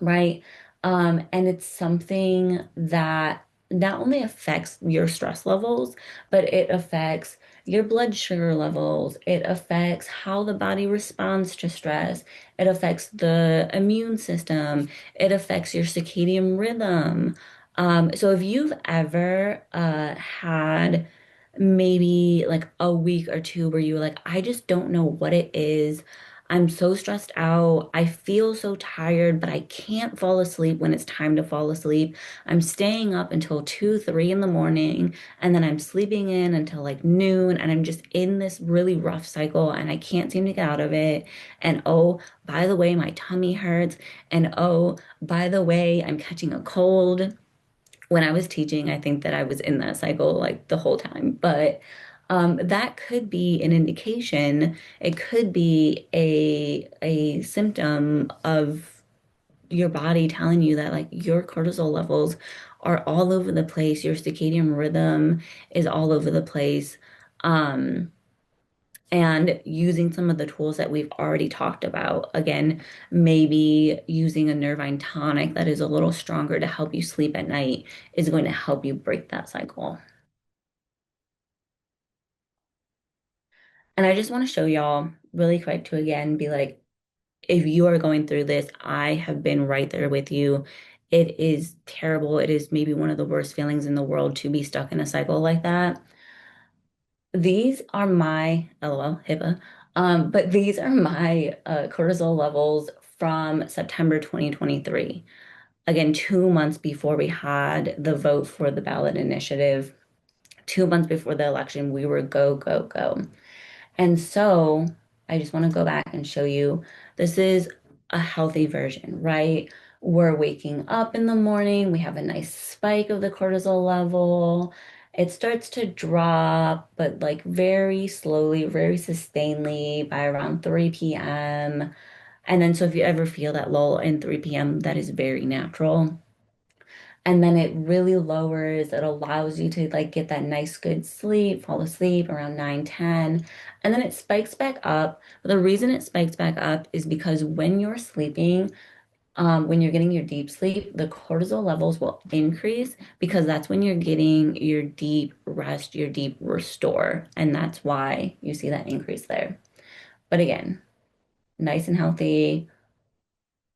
right? And it's something that not only affects your stress levels, but it affects your blood sugar levels. It affects how the body responds to stress. It affects the immune system. It affects your circadian rhythm. So if you've ever had maybe like a week or two where you're like, I just don't know what it is. I'm so stressed out. I feel so tired, but I can't fall asleep when it's time to fall asleep. I'm staying up until 2, 3 in the morning, and then I'm sleeping in until like noon, and I'm just in this really rough cycle, and I can't seem to get out of it. And oh, by the way, my tummy hurts. And oh, by the way, I'm catching a cold. When I was teaching, I think that I was in that cycle like the whole time. But that could be an indication. It could be a symptom of your body telling you that like your cortisol levels are all over the place. Your circadian rhythm is all over the place. Um, and using some of the tools that we've already talked about. Again, maybe using a Nervine tonic that is a little stronger to help you sleep at night is going to help you break that cycle. And I just want to show y'all really quick to again be like, if you are going through this, I have been right there with you. It is terrible. It is maybe one of the worst feelings in the world to be stuck in a cycle like that. These are my LOL HIPAA. But these are my cortisol levels from September 2023. Again, 2 months before we had the vote for the ballot initiative, 2 months before the election, we were go, go, go. And so I just want to go back and show you this is a healthy version, right? We're waking up in the morning, we have a nice spike of the cortisol level. It starts to drop, but like very slowly, very sustainedly by around 3 p.m. And then, so if you ever feel that lull in 3 p.m., that is very natural. And then it really lowers, it allows you to like get that nice good sleep, fall asleep around 9, 10, and then it spikes back up. But the reason it spikes back up is because when you're sleeping, when you're getting your deep sleep, the cortisol levels will increase because that's when you're getting your deep rest, your deep restore. And that's why you see that increase there. But again, nice and healthy.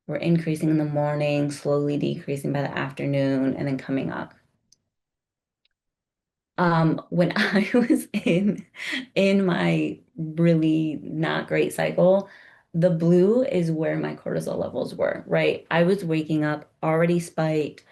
We're increasing in the morning, slowly decreasing by the afternoon, and then coming up. When I was in my really not great cycle, the blue is where my cortisol levels were, right? I was waking up already spiked.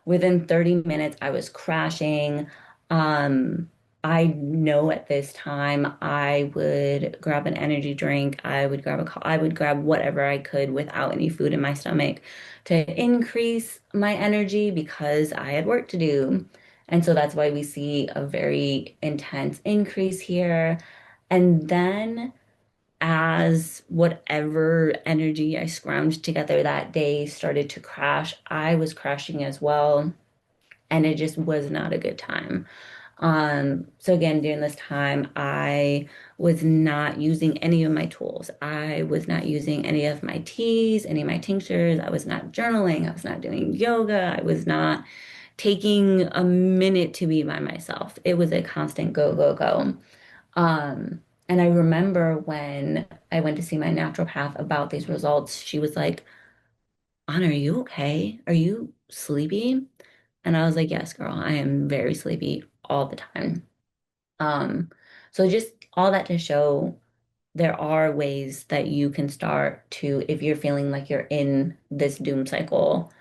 Within 30 minutes, I was crashing. Um, I know at this time I would grab an energy drink, I would grab whatever I could without any food in my stomach to increase my energy because I had work to do. And so that's why we see a very intense increase here. And then as whatever energy I scrounged together that day started to crash, I was crashing as well. And it just was not a good time. So again, during this time, I was not using any of my tools. I was not using any of my teas, any of my tinctures. I was not journaling. I was not doing yoga. I was not taking a minute to be by myself. It was a constant go, go, go. And I remember when I went to see my naturopath about these results, she was like, Anna, are you okay? Are you sleepy? And I was like, yes, girl, I am very sleepy all the time. Um, so just all that to show there are ways that you can start to, if you're feeling like you're in this doom cycle,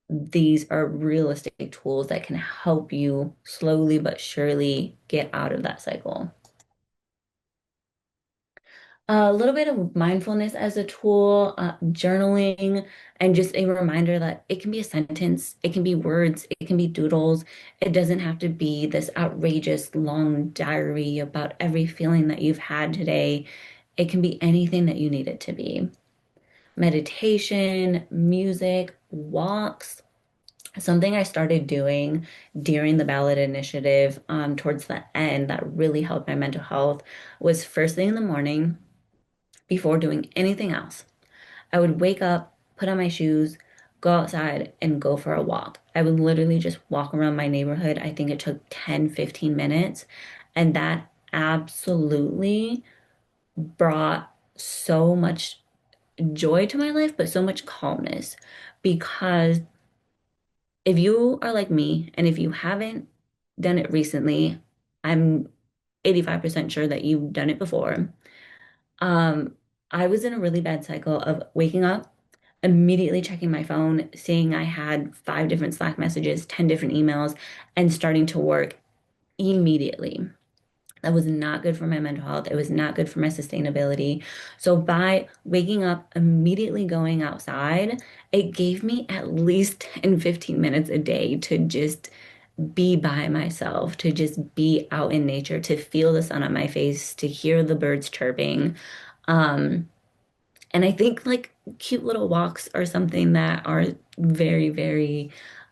these are realistic tools that can help you slowly but surely get out of that cycle. A little bit of mindfulness as a tool, journaling, and just a reminder that it can be a sentence, it can be words, it can be doodles. It doesn't have to be this outrageous long diary about every feeling that you've had today. It can be anything that you need it to be. Meditation, music, walks. Something I started doing during the ballot initiative, towards the end that really helped my mental health was first thing in the morning before doing anything else. I would wake up, put on my shoes, go outside, and go for a walk. I would literally just walk around my neighborhood. I think it took 10, 15 minutes. And that absolutely brought so much joy to my life, but so much calmness. Because if you are like me, and if you haven't done it recently, I'm 85% sure that you've done it before. Um, I was in a really bad cycle of waking up, immediately checking my phone, seeing I had five different Slack messages, 10 different emails, and starting to work immediately. That was not good for my mental health. It was not good for my sustainability. So by waking up, immediately going outside, it gave me at least 10, 15 minutes a day to just be by myself, to just be out in nature, to feel the sun on my face, to hear the birds chirping. Um, and I think like cute little walks are something that are very, very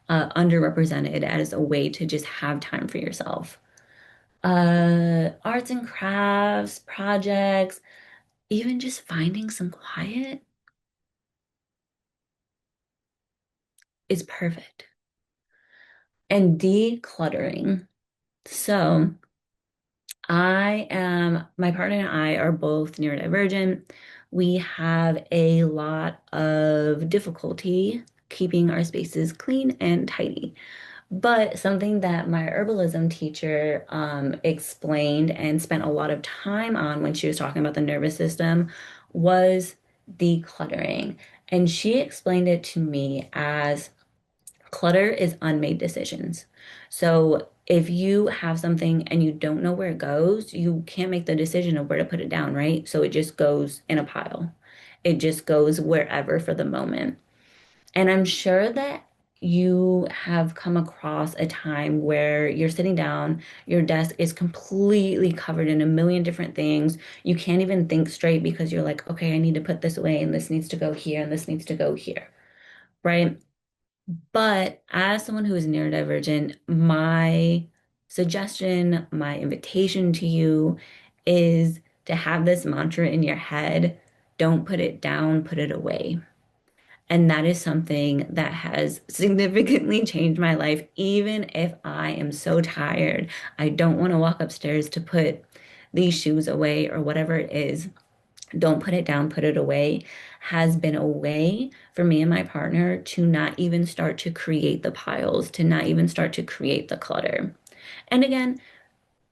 underrepresented as a way to just have time for yourself. Arts and crafts, projects, even just finding some quiet is perfect. And decluttering. So, my partner and I are both neurodivergent. We have a lot of difficulty keeping our spaces clean and tidy. But something that my herbalism teacher explained and spent a lot of time on when she was talking about the nervous system was decluttering. And she explained it to me as clutter is unmade decisions. So if you have something and you don't know where it goes, you can't make the decision of where to put it down, right? So it just goes in a pile. It just goes wherever for the moment. And I'm sure that you have come across a time where you're sitting down, your desk is completely covered in a million different things. You can't even think straight because you're like, okay, I need to put this away, and this needs to go here, and this needs to go here, right? But as someone who is neurodivergent, my suggestion, my invitation to you is to have this mantra in your head: don't put it down, put it away. And that is something that has significantly changed my life. Even if I am so tired, I don't want to walk upstairs to put these shoes away or whatever it is. Don't put it down, put it away, has been a way for me and my partner to not even start to create the piles, to not even start to create the clutter. And again,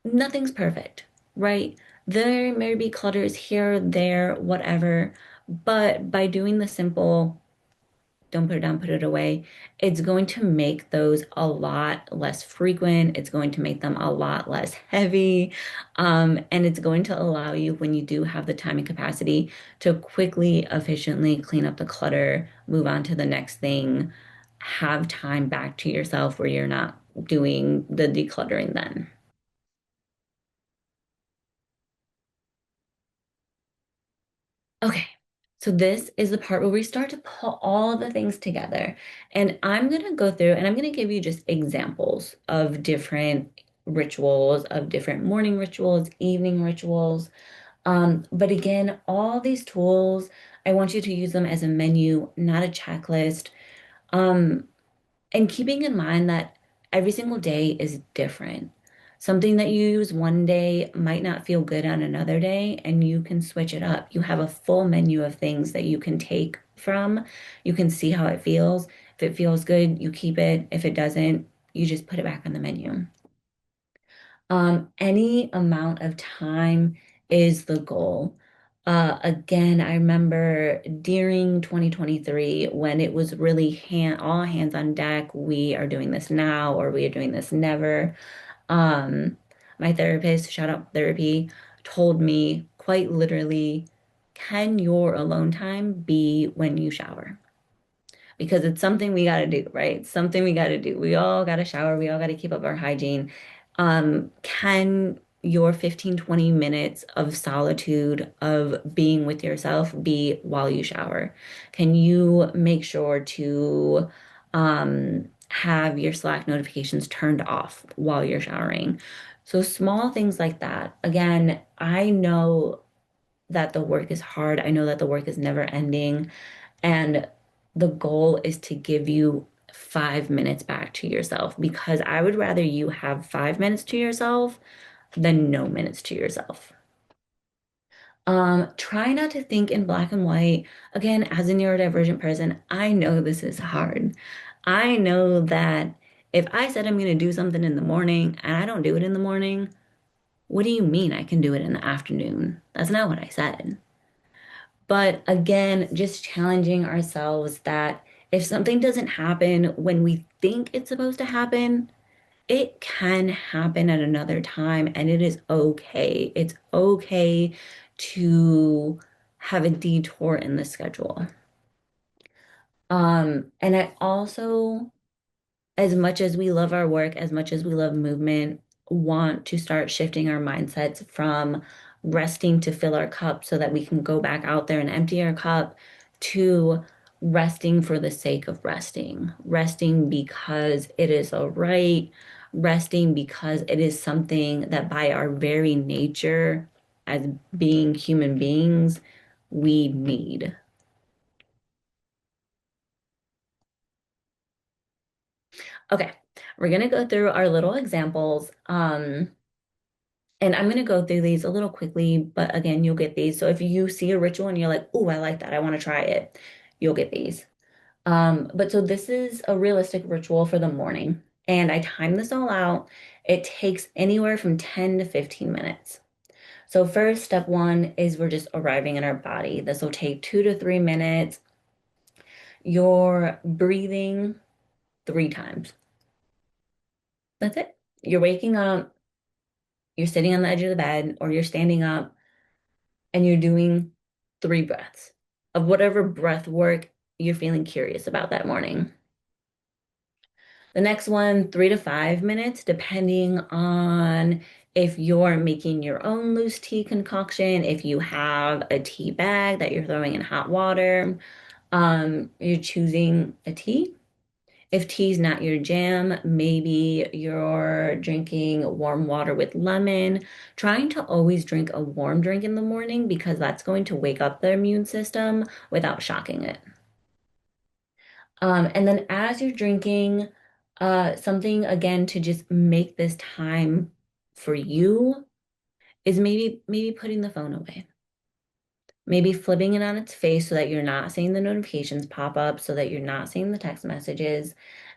nothing's perfect, right? There may be clutters here, there, whatever. But by doing the simple, don't put it down, put it away, it's going to make those a lot less frequent. It's going to make them a lot less heavy. And it's going to allow you, when you do have the time and capacity, to quickly, efficiently clean up the clutter, move on to the next thing, have time back to yourself where you're not doing the decluttering then. Okay, so this is the part where we start to put all of the things together. And I'm going to go through and I'm going to give you just examples of different rituals, of different morning rituals, evening rituals. But again, all these tools, I want you to use them as a menu, not a checklist. Um, and keeping in mind that every single day is different. Something that you use one day might not feel good on another day, and you can switch it up. You have a full menu of things that you can take from. You can see how it feels. If it feels good, you keep it. If it doesn't, you just put it back on the menu. Any amount of time is the goal. Again, I remember during 2023 when it was really all hands on deck. We are doing this now, or we are doing this never. Um, my therapist, shout out therapy, told me quite literally, can your alone time be when you shower? Because it's something we got to do, right? Something we got to do. We all got to shower. We all got to keep up our hygiene. Can your 15, 20 minutes of solitude of being with yourself be while you shower? Can you make sure to have your Slack notifications turned off while you're showering? So small things like that. Again, I know that the work is hard. I know that the work is never ending. And the goal is to give you 5 minutes back to yourself because I would rather you have 5 minutes to yourself than no minutes to yourself. Try not to think in black and white. Again, as a neurodivergent person, I know this is hard. I know that if I said I'm going to do something in the morning and I don't do it in the morning, what do you mean I can do it in the afternoon? That's not what I said. But again, just challenging ourselves that if something doesn't happen when we think it's supposed to happen, it can happen at another time and it is okay. It's okay to have a detour in the schedule. And I also as much as we love our work, as much as we love movement, want to start shifting our mindsets from resting to fill our cup so that we can go back out there and empty our cup to resting for the sake of resting, resting because it is a right, resting because it is something that by our very nature as being human beings, we need. Okay, we're gonna go through our little examples. And I'm going to go through these a little quickly, but again, you'll get these. So if you see a ritual and you're like, oh, I like that, I want to try it, you'll get these. But so this is a realistic ritual for the morning. And I time this all out. It takes anywhere from 10 to 15 minutes. So first, step one is we're just arriving in our body. This will take 2 to 3 minutes. You're breathing 3 times. That's it. You're waking up, you're sitting on the edge of the bed, or you're standing up and you're doing 3 breaths of whatever breath work you're feeling curious about that morning. The next one, 3 to 5 minutes, depending on if you're making your own loose tea concoction, if you have a tea bag that you're throwing in hot water, you're choosing a tea. If tea's not your jam, maybe you're drinking warm water with lemon. Trying to always drink a warm drink in the morning because that's going to wake up the immune system without shocking it. And then as you're drinking, something again to just make this time for you is maybe putting the phone away. Maybe flipping it on its face so that you're not seeing the notifications pop up, so that you're not seeing the text messages,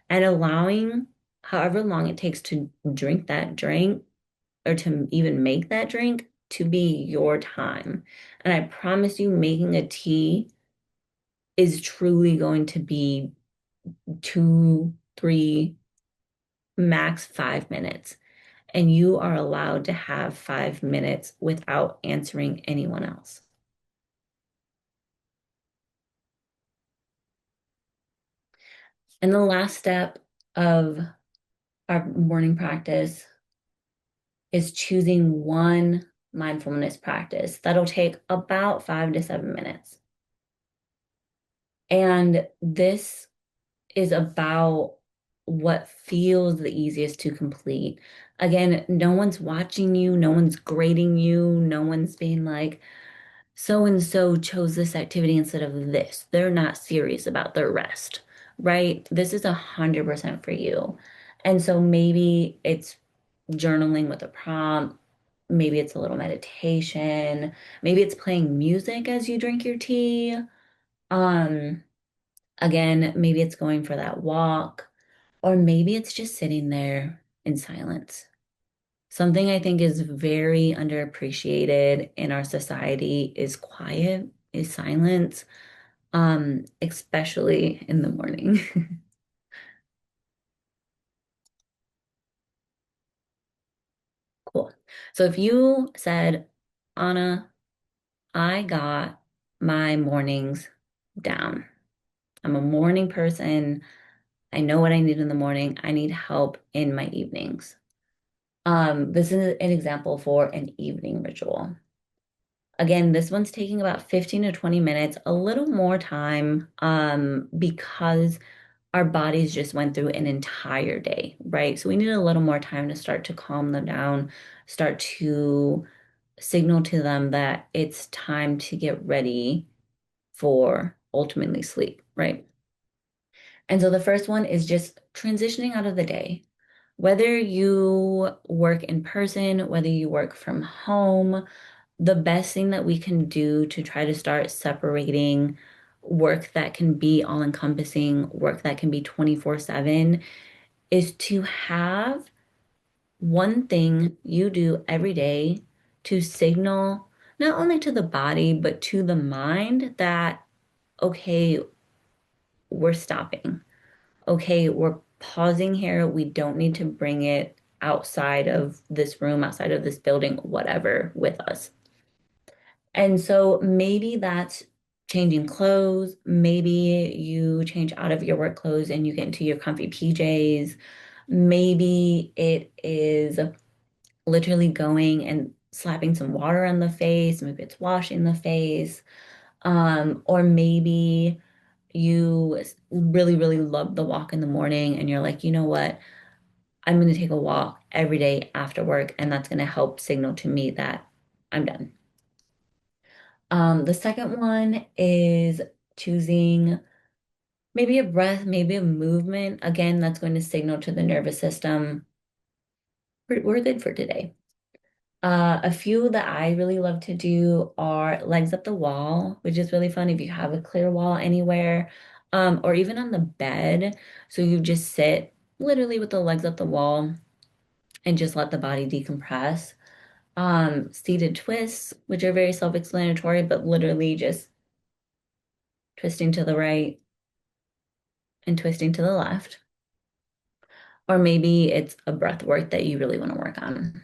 and allowing however long it takes to drink that drink or to even make that drink to be your time. And I promise you, making a tea is truly going to be 2, 3, max 5 minutes. And you are allowed to have 5 minutes without answering anyone else. And the last step of our morning practice is choosing one mindfulness practice that'll take about 5 to 7 minutes. And this is about what feels the easiest to complete. Again, no one's watching you, no one's grading you, no one's being like, so and so chose this activity instead of this. They're not serious about their rest, right? This is 100% for you. And so maybe it's journaling with a prompt. Maybe it's a little meditation. Maybe it's playing music as you drink your tea. Um, Again, maybe it's going for that walk, or maybe it's just sitting there in silence. Something I think is very underappreciated in our society is quiet, is silence, especially in the morning. Cool. So if you said, Anna, I got my mornings down. I'm a morning person. I know what I need in the morning. I need help in my evenings. This is an example for an evening ritual. Again, this one's taking about 15 to 20 minutes, a little more time, because our bodies just went through an entire day, right? So we need a little more time to start to calm them down, start to signal to them that it's time to get ready for ultimately sleep, right? And so the first one is just transitioning out of the day. Whether you work in person, whether you work from home, the best thing that we can do to try to start separating work that can be all encompassing, work that can be 24/7, is to have one thing you do every day to signal not only to the body, but to the mind that, okay, we're stopping. Okay, we're pausing here. We don't need to bring it outside of this room, outside of this building, whatever, with us. And so maybe that's changing clothes. Maybe you change out of your work clothes and you get into your comfy PJs. Maybe it is literally going and slapping some water on the face. Maybe it's washing the face. Or maybe you really, really love the walk in the morning and you're like, you know what? I'm going to take a walk every day after work, and that's going to help signal to me that I'm done. The second one is choosing maybe a breath, maybe a movement. Again, that's going to signal to the nervous system, we're good for today. A few that I really love to do are legs up the wall, which is really fun if you have a clear wall anywhere, or even on the bed. So you just sit literally with the legs up the wall and just let the body decompress. Seated twists, which are very self-explanatory, but literally just twisting to the right and twisting to the left. Or maybe it's a breath work that you really want to work on.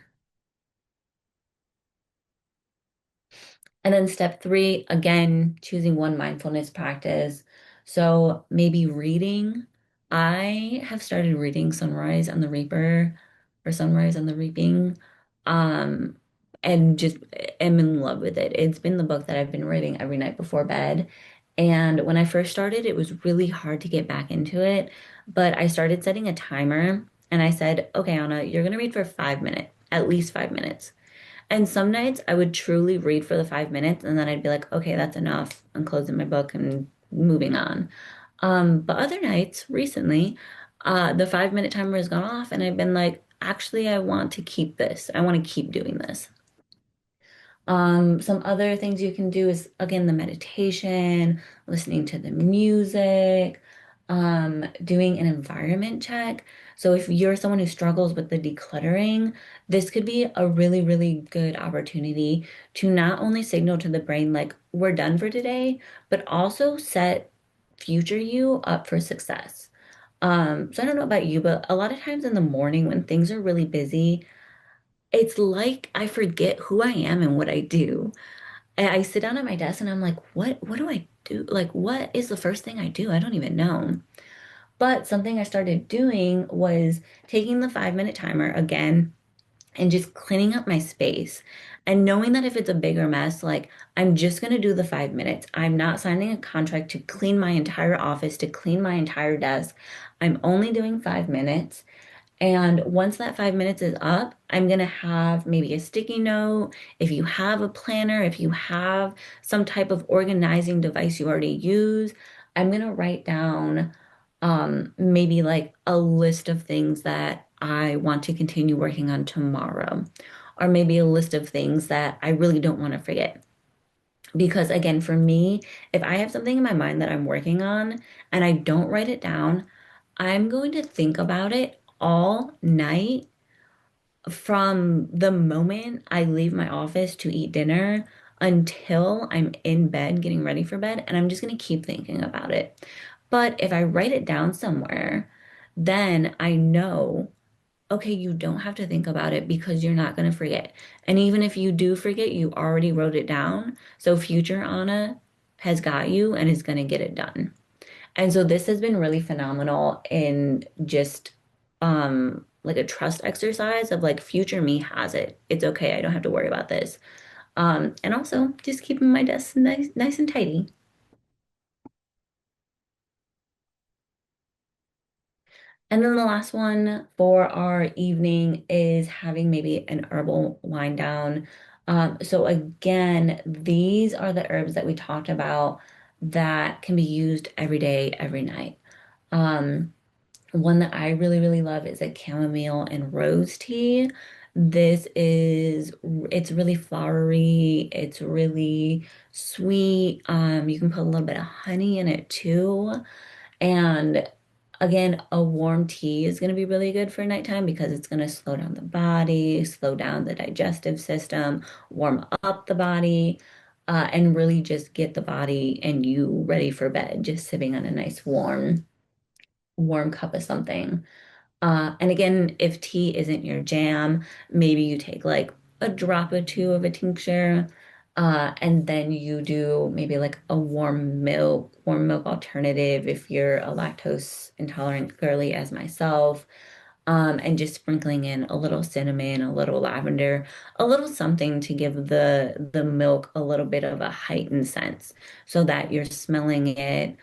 And then step three, again, choosing one mindfulness practice. So maybe reading. I have started reading Sunrise on the Reaper or Sunrise on the Reaping, um, and just am in love with it. It's been the book that I've been reading every night before bed. And when I first started, it was really hard to get back into it. But I started setting a timer and I said, okay, Anna, you're going to read for 5 minutes, at least 5 minutes. And some nights I would truly read for the 5 minutes and then I'd be like, okay, that's enough. I'm closing my book and moving on. But other nights recently, the 5 minute timer has gone off and I've been like, actually, I want to keep this. I want to keep doing this. Some other things you can do is again the meditation, listening to the music, doing an environment check. So if you're someone who struggles with the decluttering, this could be a really, really good opportunity to not only signal to the brain like we're done for today, but also set future you up for success. So I don't know about you, but a lot of times in the morning when things are really busy, it's like I forget who I am and what I do. And I sit down at my desk and I'm like, what do I do? Like, what is the first thing I do? I don't even know. But something I started doing was taking the 5 minute timer again and just cleaning up my space. And knowing that if it's a bigger mess, like I'm just going to do the 5 minutes. I'm not signing a contract to clean my entire office, to clean my entire desk. I'm only doing 5 minutes. And once that 5 minutes is up, I'm going to have maybe a sticky note. If you have a planner, if you have some type of organizing device you already use, I'm going to write down maybe like a list of things that I want to continue working on tomorrow, or maybe a list of things that I really don't want to forget. Because again, for me, if I have something in my mind that I'm working on and I don't write it down, I'm going to think about it all night from the moment I leave my office to eat dinner until I'm in bed getting ready for bed, and I'm just going to keep thinking about it. But if I write it down somewhere, then I know, okay, you don't have to think about it because you're not going to forget. And even if you do forget, you already wrote it down. So future Anna, has got you and is going to get it done. And so this has been really phenomenal in just like a trust exercise of like future me has it. It's okay. I don't have to worry about this. And also just keeping my desk nice and tidy. And then the last one for our evening is having maybe an herbal wind down. So again, these are the herbs that we talked about that can be used every day, every night. Um, One that I really love is a chamomile and rose tea. This is, it's really flowery. It's really sweet. You can put a little bit of honey in it too. And again, a warm tea is going to be really good for nighttime because it's going to slow down the body, slow down the digestive system, warm up the body, and really just get the body and you ready for bed, just sipping on a nice warm cup of something. And again, if tea isn't your jam, maybe you take like a drop or two of a tincture, and then you do maybe like a warm milk alternative if you're a lactose intolerant girly as myself. And just sprinkling in a little cinnamon, a little lavender, a little something to give the milk a little bit of a heightened sense so that you're smelling it.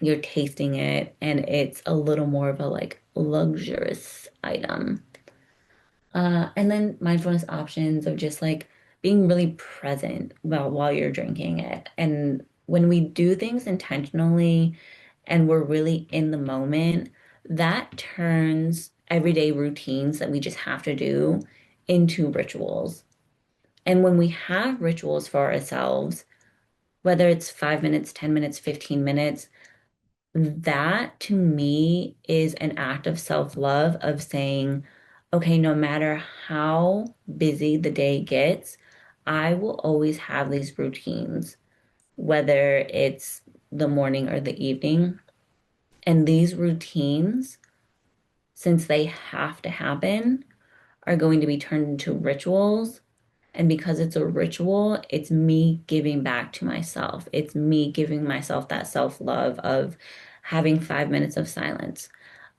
You're tasting it and it's a little more of a like luxurious item. And then mindfulness options of just like being really present while you're drinking it. And when we do things intentionally and we're really in the moment, that turns everyday routines that we just have to do into rituals. And when we have rituals for ourselves, whether it's 5 minutes, 10 minutes, 15 minutes, that to me is an act of self-love of saying, okay, no matter how busy the day gets, I will always have these routines, whether it's the morning or the evening. And these routines, since they have to happen, are going to be turned into rituals. And because it's a ritual, it's me giving back to myself. It's me giving myself that self-love of having 5 minutes of silence,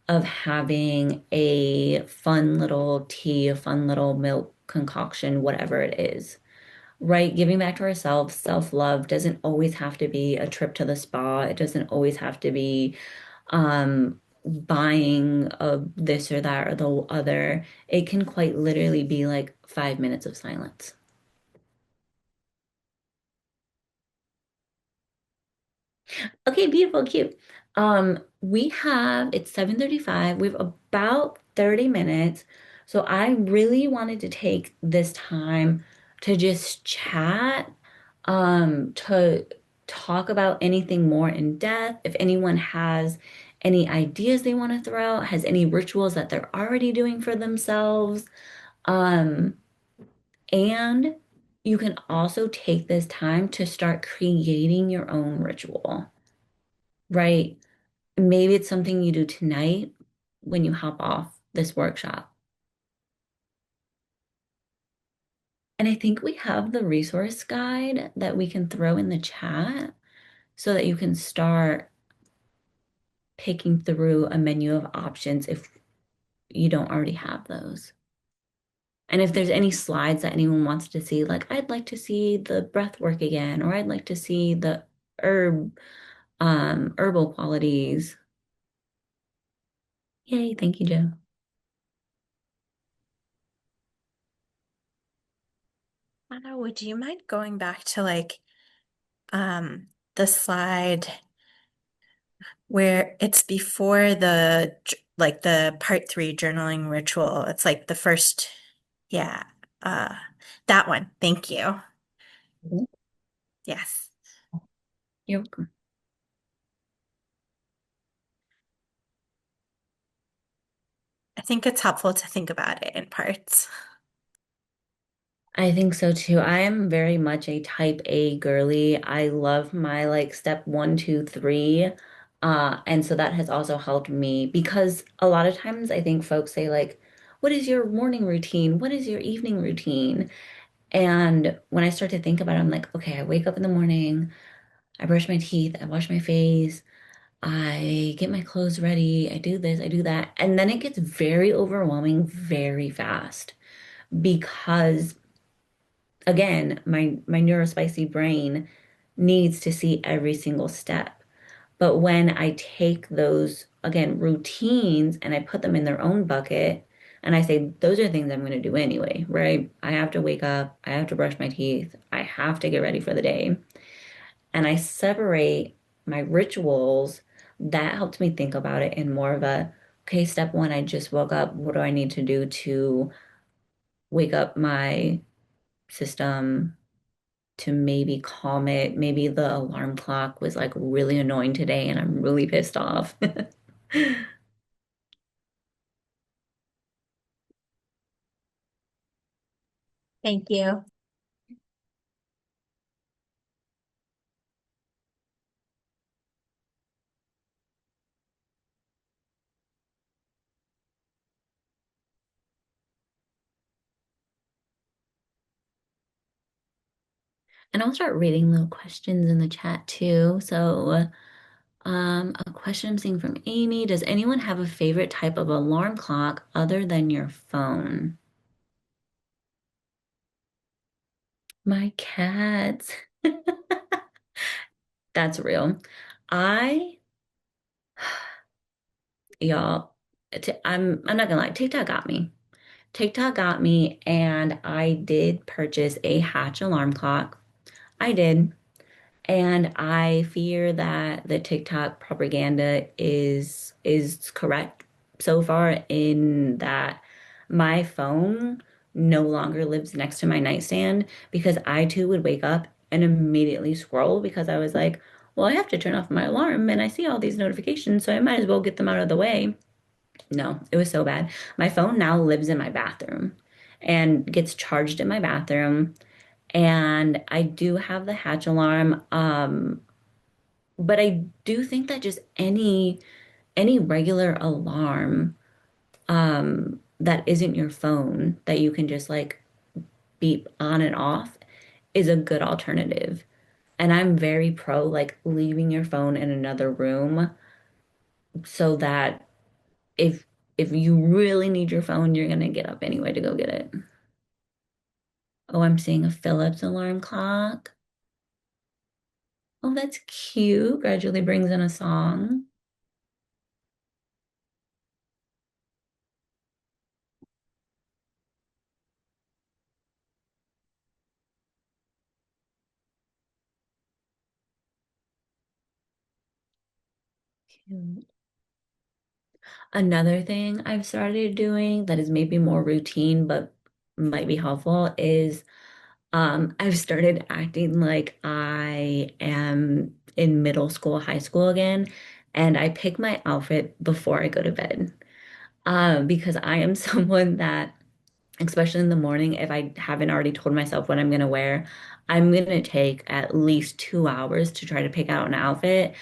of having a fun little tea, a fun little milk concoction, whatever it is. Right? Giving back to ourselves, self-love doesn't always have to be a trip to the spa. It doesn't always have to be buying of this or that or the other. It can quite literally be like 5 minutes of silence. Okay, beautiful, cute. We have it's 7:35. We have about 30 minutes. So I really wanted to take this time to just chat, to talk about anything more in depth. If anyone has any ideas they want to throw out, has any rituals that they're already doing for themselves. Um, and you can also take this time to start creating your own ritual, right? Maybe it's something you do tonight when you hop off this workshop. And I think we have the resource guide that we can throw in the chat so that you can start picking through a menu of options if you don't already have those. And if there's any slides that anyone wants to see, like I'd like to see the breath work again, or I'd like to see the herbal qualities. Yay, thank you, Joe. Anna, would you mind going back to the slide where it's before the part 3 journaling ritual? It's like the first, yeah, uh that one. Thank you. Yes. You're welcome. I think it's helpful to think about it in parts. I think so too. I am very much a type A girly. I love my like step one, two, three. And so that has also helped me because a lot of times I think folks say like, what is your morning routine? What is your evening routine? And when I start to think about it, I'm like, okay, I wake up in the morning, I brush my teeth, I wash my face, I get my clothes ready, I do this, I do that. And then it gets very overwhelming very fast because again, my neurospicy brain needs to see every single step. But when I take those, again, routines and I put them in their own bucket and I say, those are things I'm going to do anyway, right? I have to wake up, I have to brush my teeth, I have to get ready for the day. And I separate my rituals, that helped me think about it in more of a, okay, step one, I just woke up. What do I need to do to wake up my system? To maybe calm it. Maybe the alarm clock was like really annoying today and I'm really pissed off. Thank you. And I'll start reading little questions in the chat too. So, a question I'm seeing from Amy, does anyone have a favorite type of alarm clock other than your phone? My cats. That's real. I, y'all, I'm not gonna lie, TikTok got me. TikTok got me, and I did purchase a Hatch alarm clock. I did. And I fear that the TikTok propaganda is correct so far in that my phone no longer lives next to my nightstand because I too would wake up and immediately scroll because I was like, well, I have to turn off my alarm and I see all these notifications, so I might as well get them out of the way. No, it was so bad. My phone now lives in my bathroom and gets charged in my bathroom. And I do have the hatch alarm. But I do think that just any regular alarm that isn't your phone that you can just like beep on and off is a good alternative. And I'm very pro like leaving your phone in another room so that if if you really need your phone, you're gonna get up anyway to go get it. Oh, I'm seeing a Philips alarm clock. Oh, that's cute. Gradually brings in a song. Cute. Another thing I've started doing that is maybe more routine but might be helpful is I've started acting like I am in middle school, high school again, and I pick my outfit before I go to bed. Because I am someone that, especially in the morning, if I haven't already told myself what I'm gonna wear, I'm gonna take at least 2 hours to try to pick out an outfit.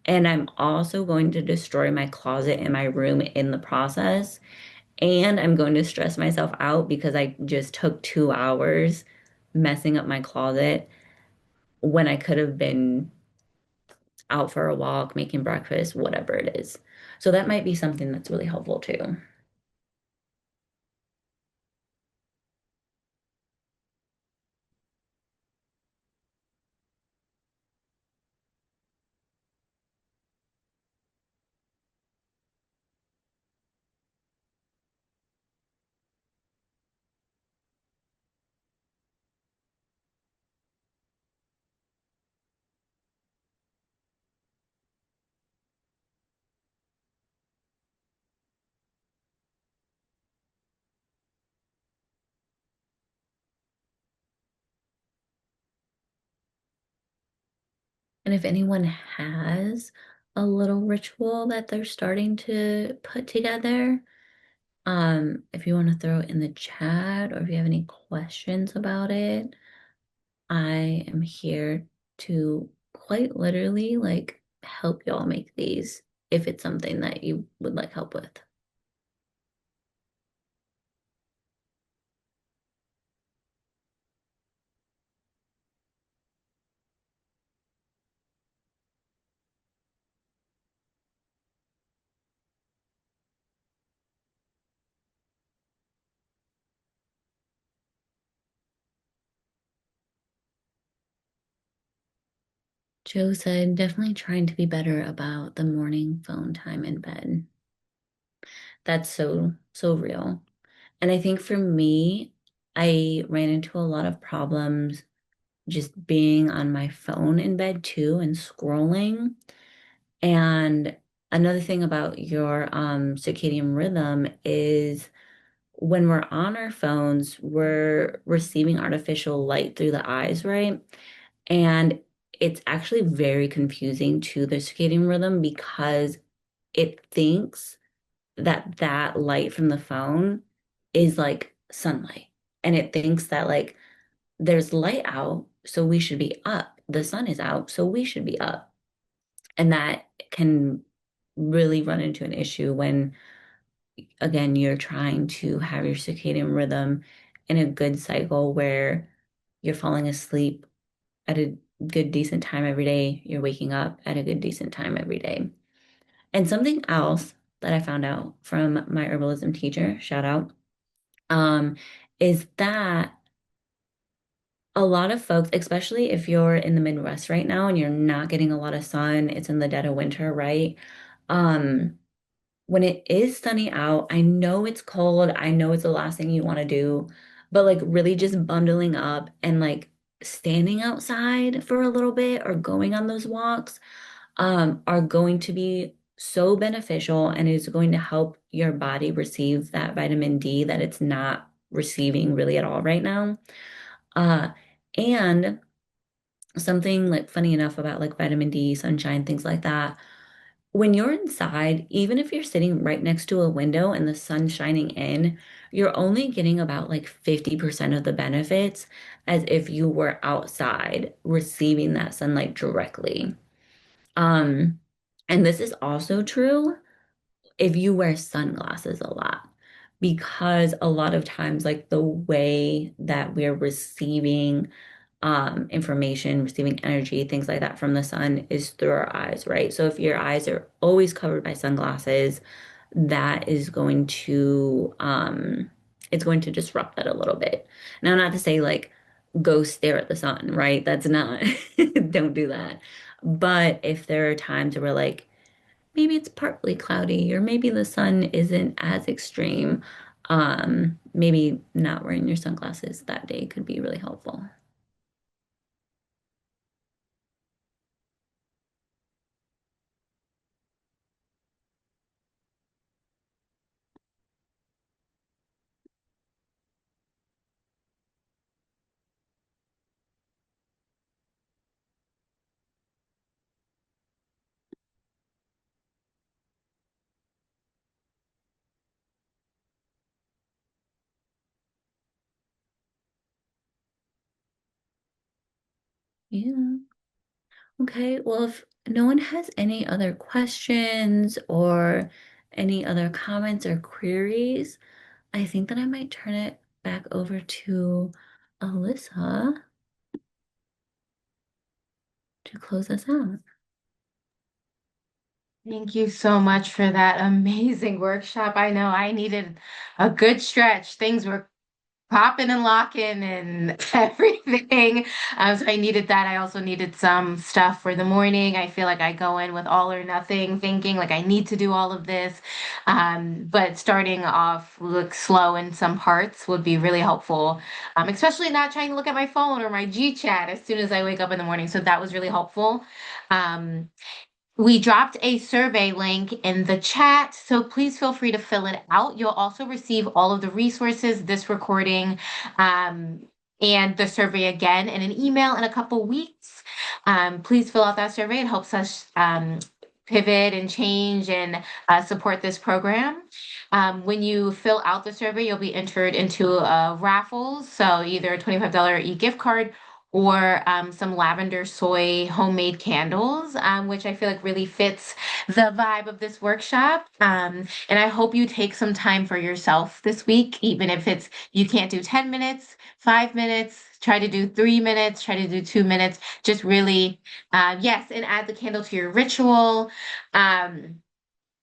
And I'm also going to destroy my closet and my room in the process. And I'm going to stress myself out because I just took 2 hours messing up my closet when I could have been out for a walk, making breakfast, whatever it is. So that might be something that's really helpful too. And if anyone has a little ritual that they're starting to put together, if you want to throw it in the chat or if you have any questions about it, I am here to quite literally like help y'all make these if it's something that you would like help with. Joe said, definitely trying to be better about the morning phone time in bed. That's so, so real. And I think for me, I ran into a lot of problems just being on my phone in bed too and scrolling. And another thing about your circadian rhythm is when we're on our phones, we're receiving artificial light through the eyes, right? And it's actually very confusing to the circadian rhythm because it thinks that that light from the phone is like sunlight. And it thinks that like there's light out, so we should be up. The sun is out, so we should be up. And that can really run into an issue when, again, you're trying to have your circadian rhythm in a good cycle where you're falling asleep at a good, decent time every day. You're waking up at a good, decent time every day. And something else that I found out from my herbalism teacher, shout out, um, is that a lot of folks, especially if you're in the Midwest right now and you're not getting a lot of sun, it's in the dead of winter, right? Um, when it is sunny out, I know it's cold. I know it's the last thing you want to do, but like really just bundling up and like standing outside for a little bit or going on those walks are going to be so beneficial and is going to help your body receive that vitamin D that it's not receiving really at all right now. Uh, and something like funny enough about like vitamin D, sunshine, things like that. When you're inside, even if you're sitting right next to a window and the sun's shining in, you're only getting about like 50% of the benefits as if you were outside receiving that sunlight directly. Um, and this is also true if you wear sunglasses a lot, because a lot of times, like the way that we're receiving information, receiving energy, things like that from the sun is through our eyes, right? So if your eyes are always covered by sunglasses, that is going to it's going to disrupt that a little bit. Now, not to say like go stare at the sun, right? That's not, don't do that. But if there are times where like maybe it's partly cloudy or maybe the sun isn't as extreme, maybe not wearing your sunglasses that day could be really helpful. Yeah. Okay. Well, if no one has any other questions or any other comments or queries, I think that I might turn it back over to Alyssa to close us out. Thank you so much for that amazing workshop. I know I needed a good stretch. Things were popping and locking and everything. So I needed that. I also needed some stuff for the morning. I feel like I go in with all or nothing, thinking like I need to do all of this. But starting off look slow in some parts would be really helpful, especially not trying to look at my phone or my G chat as soon as I wake up in the morning. So that was really helpful. Um, we dropped a survey link in the chat, so please feel free to fill it out. You'll also receive all of the resources, this recording, um, and the survey again in an email in a couple weeks. Please fill out that survey. It helps us pivot and change and support this program. When you fill out the survey, you'll be entered into a raffle, so either a $25 e-gift card or some lavender soy homemade candles, which I feel like really fits the vibe of this workshop. And I hope you take some time for yourself this week, even if it's you can't do 10 minutes, 5 minutes, try to do 3 minutes, try to do 2 minutes. Just really, yes, and add the candle to your ritual. Um,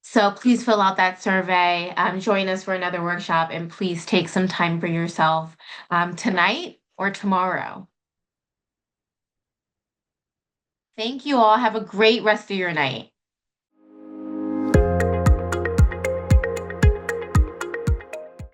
so please fill out that survey, join us for another workshop, and please take some time for yourself tonight or tomorrow. Thank you all. Have a great rest of your night.